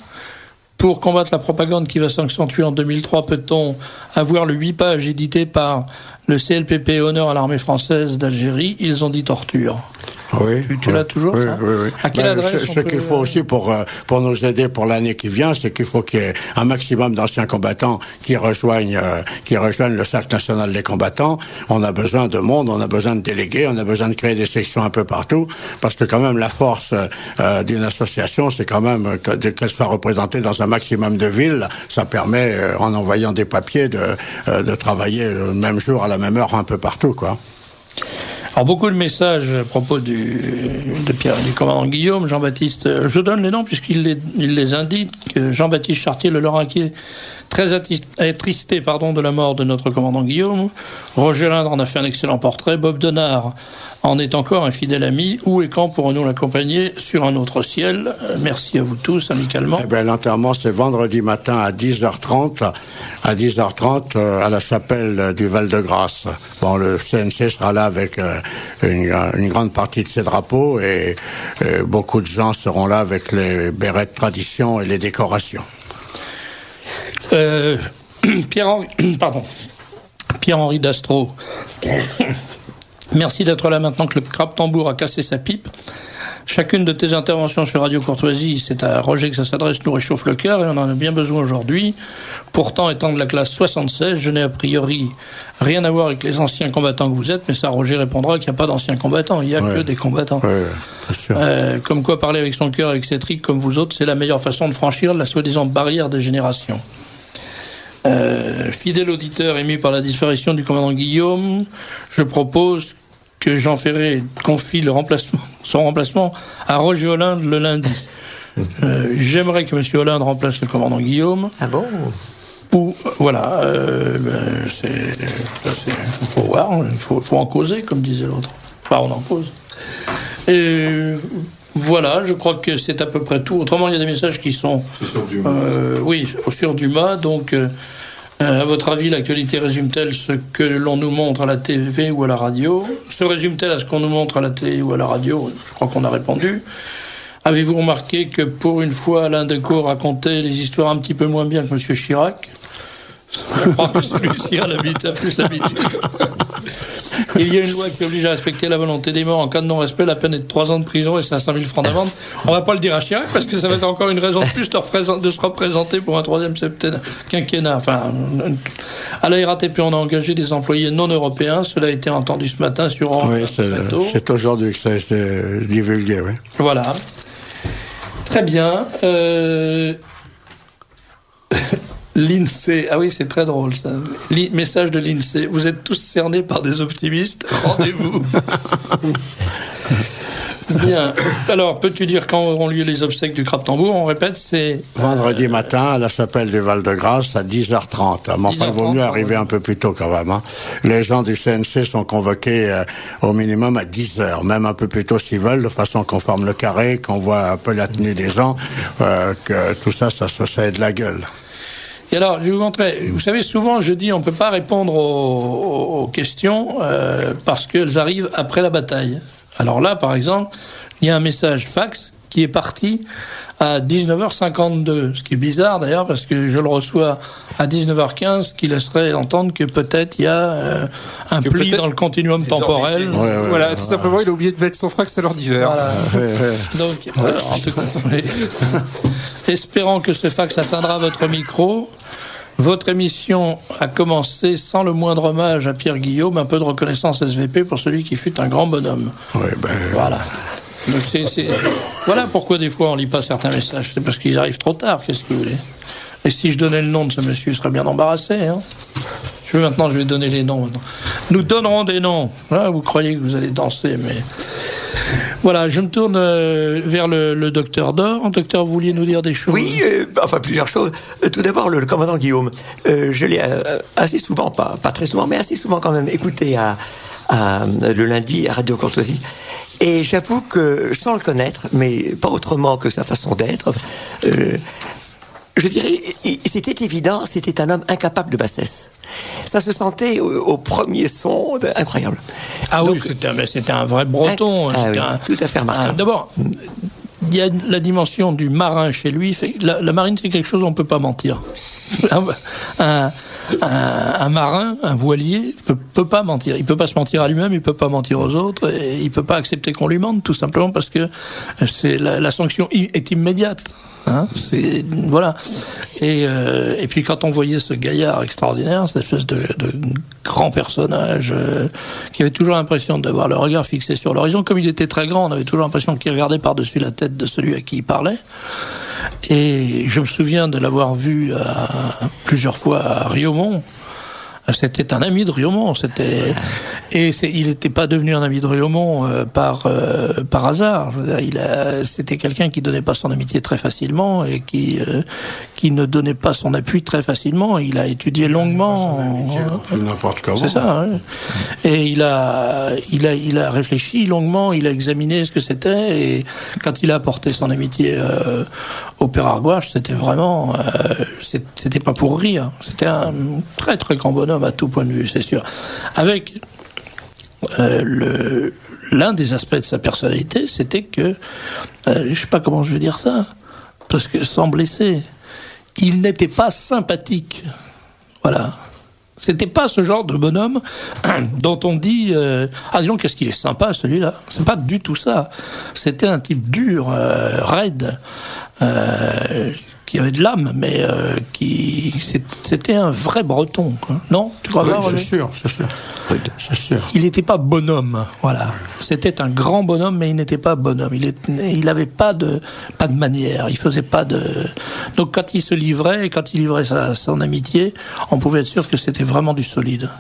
Pour combattre la propagande qui va s'accentuer en 2003, peut-on avoir le 8 pages édité par le CLPP Honneur à l'armée française d'Algérie? Ils ont dit torture. Oui. Tu l'as toujours, ça? Oui. À quelle adresse Ce qu'il faut aussi pour nous aider pour l'année qui vient, c'est qu'il faut qu'il y ait un maximum d'anciens combattants qui rejoignent le Cercle national des combattants. On a besoin de monde, on a besoin de délégués, on a besoin de créer des sections un peu partout, parce que quand même la force d'une association, c'est quand même qu'elle soit représentée dans un maximum de villes. Ça permet, en envoyant des papiers, de travailler le même jour à la même heure un peu partout, quoi. Alors, beaucoup de messages à propos du commandant Guillaume, Jean-Baptiste. Je donne les noms puisqu'il les indique. Jean-Baptiste Chartier, le Lorraquier, très attristé de la mort de notre commandant Guillaume. Roger Lindre en a fait un excellent portrait. Bob Denard en est encore un fidèle ami. Où et quand pourrons-nous l'accompagner sur un autre ciel? Merci à vous tous, amicalement. Eh bien, l'enterrement, c'est vendredi matin à 10h30. À 10h30, à la chapelle du Val-de-Grâce. Bon, le CNC sera là avec une grande partie de ses drapeaux et beaucoup de gens seront là avec les bérets de tradition et les décorations. Pierre-Henri Dastro. Merci d'être là maintenant que le crabe-tambour a cassé sa pipe. Chacune de tes interventions sur Radio Courtoisie, c'est à Roger que ça s'adresse, nous réchauffe le cœur et on en a bien besoin aujourd'hui. Pourtant, étant de la classe 76, je n'ai a priori rien à voir avec les anciens combattants que vous êtes, mais ça, Roger répondra qu'il n'y a pas d'anciens combattants, il n'y a que des combattants. Bien sûr. Comme quoi parler avec son cœur, avec ses tripes, comme vous autres, c'est la meilleure façon de franchir la soi-disant barrière des générations. Fidèle auditeur ému par la disparition du commandant Guillaume, je propose que Jean Ferré confie son remplacement à Roger Hollande le lundi. J'aimerais que M. Hollande remplace le commandant Guillaume. Ah bon? Voilà. Faut voir, il faut en causer, comme disait l'autre. Enfin, on en cause. Et voilà, je crois que c'est à peu près tout. Autrement, il y a des messages qui sont... sur Dumas, donc... à votre avis, l'actualité résume-t-elle ce que l'on nous montre à la TV ou à la radio? Se résume-t-elle à ce qu'on nous montre à la télé ou à la radio? Je crois qu'on a répondu. Avez-vous remarqué que pour une fois, Alain Decaux racontait les histoires un petit peu moins bien que M. Chirac? Je crois que celui-ci a plus l'habitude. Il y a une loi qui oblige à respecter la volonté des morts. En cas de non-respect, la peine est de 3 ans de prison et 500 000 francs d'amende. On va pas le dire à Chirac parce que ça va être encore une raison de plus de se représenter pour un 3e quinquennat. Enfin, à la RATP, on a engagé des employés non européens. Cela a été entendu ce matin sur Orange. Oui, c'est aujourd'hui que ça a été divulgué, oui. Voilà. Très bien. L'INSEE, ah oui, c'est très drôle ça. Message de l'INSEE, vous êtes tous cernés par des optimistes, rendez-vous. Bien. Alors, peux-tu dire quand auront lieu les obsèques du crabe-tambour? On répète, c'est... Vendredi matin, à la chapelle du Val-de-Grâce, à 10h30. Mais enfin, il vaut mieux arriver un peu plus tôt quand même. Hein. Les gens du CNC sont convoqués au minimum à 10h, même un peu plus tôt s'ils veulent, de façon qu'on forme le carré, qu'on voit un peu la tenue des gens, que tout ça ait de la gueule. Et alors, je vais vous montrer. Vous savez, souvent, je dis on peut pas répondre aux questions parce qu'elles arrivent après la bataille. Alors là, par exemple, il y a un message fax qui est parti à 19h52. Ce qui est bizarre, d'ailleurs, parce que je le reçois à 19h15, ce qui laisserait entendre que peut-être il y a un pli dans le continuum temporel. Voilà, tout simplement, il a oublié de mettre son fax à l'heure d'hiver. Voilà. Donc, en tout cas, espérant que ce fax atteindra votre micro. Votre émission a commencé sans le moindre hommage à Pierre Guillaume, un peu de reconnaissance SVP pour celui qui fut un grand bonhomme. Voilà. Donc voilà pourquoi des fois on lit pas certains messages. C'est parce qu'ils arrivent trop tard, qu'est-ce que vous voulez. Et si je donnais le nom de ce monsieur, il serait bien embarrassé. Hein. Je vais donner les noms maintenant. Nous donnerons des noms. Là, vous croyez que vous allez danser, mais... Voilà, je me tourne vers le docteur Dor. Docteur, vous vouliez nous dire des choses? Oui, plusieurs choses. Tout d'abord, le commandant Guillaume. Je l'ai assez souvent, pas très souvent, mais assez souvent quand même, écouté le lundi à Radio Courtoisie. Et j'avoue que, sans le connaître, mais pas autrement que sa façon d'être, je dirais, c'était évident, c'était un homme incapable de bassesse. Ça se sentait au premier son, incroyable. Ah donc, oui, c'était un vrai breton. Tout à fait remarquable. D'abord, il y a la dimension du marin chez lui. La marine, c'est quelque chose où on ne peut pas mentir. Un marin, un voilier, peut pas mentir. Il peut pas se mentir à lui-même, il peut pas mentir aux autres, et il peut pas accepter qu'on lui mente, tout simplement parce que c'est la sanction est immédiate. Hein, voilà. Et puis quand on voyait ce gaillard extraordinaire, cette espèce de grand personnage qui avait toujours l'impression d'avoir le regard fixé sur l'horizon, comme il était très grand, on avait toujours l'impression qu'il regardait par-dessus la tête de celui à qui il parlait. Et je me souviens de l'avoir vu plusieurs fois à Riaumont. C'était un ami de Riaumont, il n'était pas devenu un ami de Riaumont par hasard. C'était quelqu'un qui donnait pas son amitié très facilement et qui ne donnait pas son appui très facilement. Il a étudié longuement. N'importe comment. C'est ça. Ouais. Et il a réfléchi longuement. Il a examiné ce que c'était et quand il a apporté son amitié au père Argouache, c'était vraiment, c'était pas pour rire. C'était un très très grand bonhomme à tout point de vue, c'est sûr. Avec l'un des aspects de sa personnalité, c'était que, je sais pas comment je vais dire ça, parce que sans blesser, il n'était pas sympathique. Voilà. C'était pas ce genre de bonhomme dont on dit disons qu'est-ce qu'il est sympa celui-là. C'est pas du tout ça. C'était un type dur, raide, qui avait de l'âme, mais c'était un vrai Breton, quoi. Non, tu crois pas? C'est sûr. Il n'était pas bonhomme, voilà. C'était un grand bonhomme, mais il n'était pas bonhomme. Il avait pas de manière. Il faisait pas de. Donc quand il se livrait, quand il livrait son amitié, on pouvait être sûr que c'était vraiment du solide.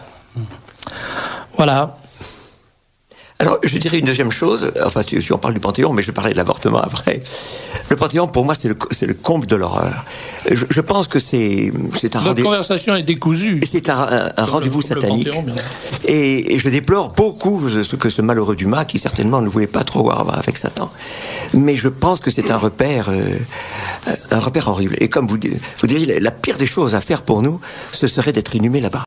Voilà. Alors, je dirais une deuxième chose, enfin, si on parle du Panthéon, mais je vais parler de l'avortement après. Le Panthéon, pour moi, c'est le comble de l'horreur. Je pense que c'est un rendez-vous. Votre conversation est décousue. C'est un rendez-vous satanique. Et je déplore beaucoup que ce malheureux Dumas, qui certainement ne voulait pas trop voir avec Satan. Mais je pense que c'est un repère horrible. Et comme vous diriez, la pire des choses à faire pour nous, ce serait d'être inhumé là-bas.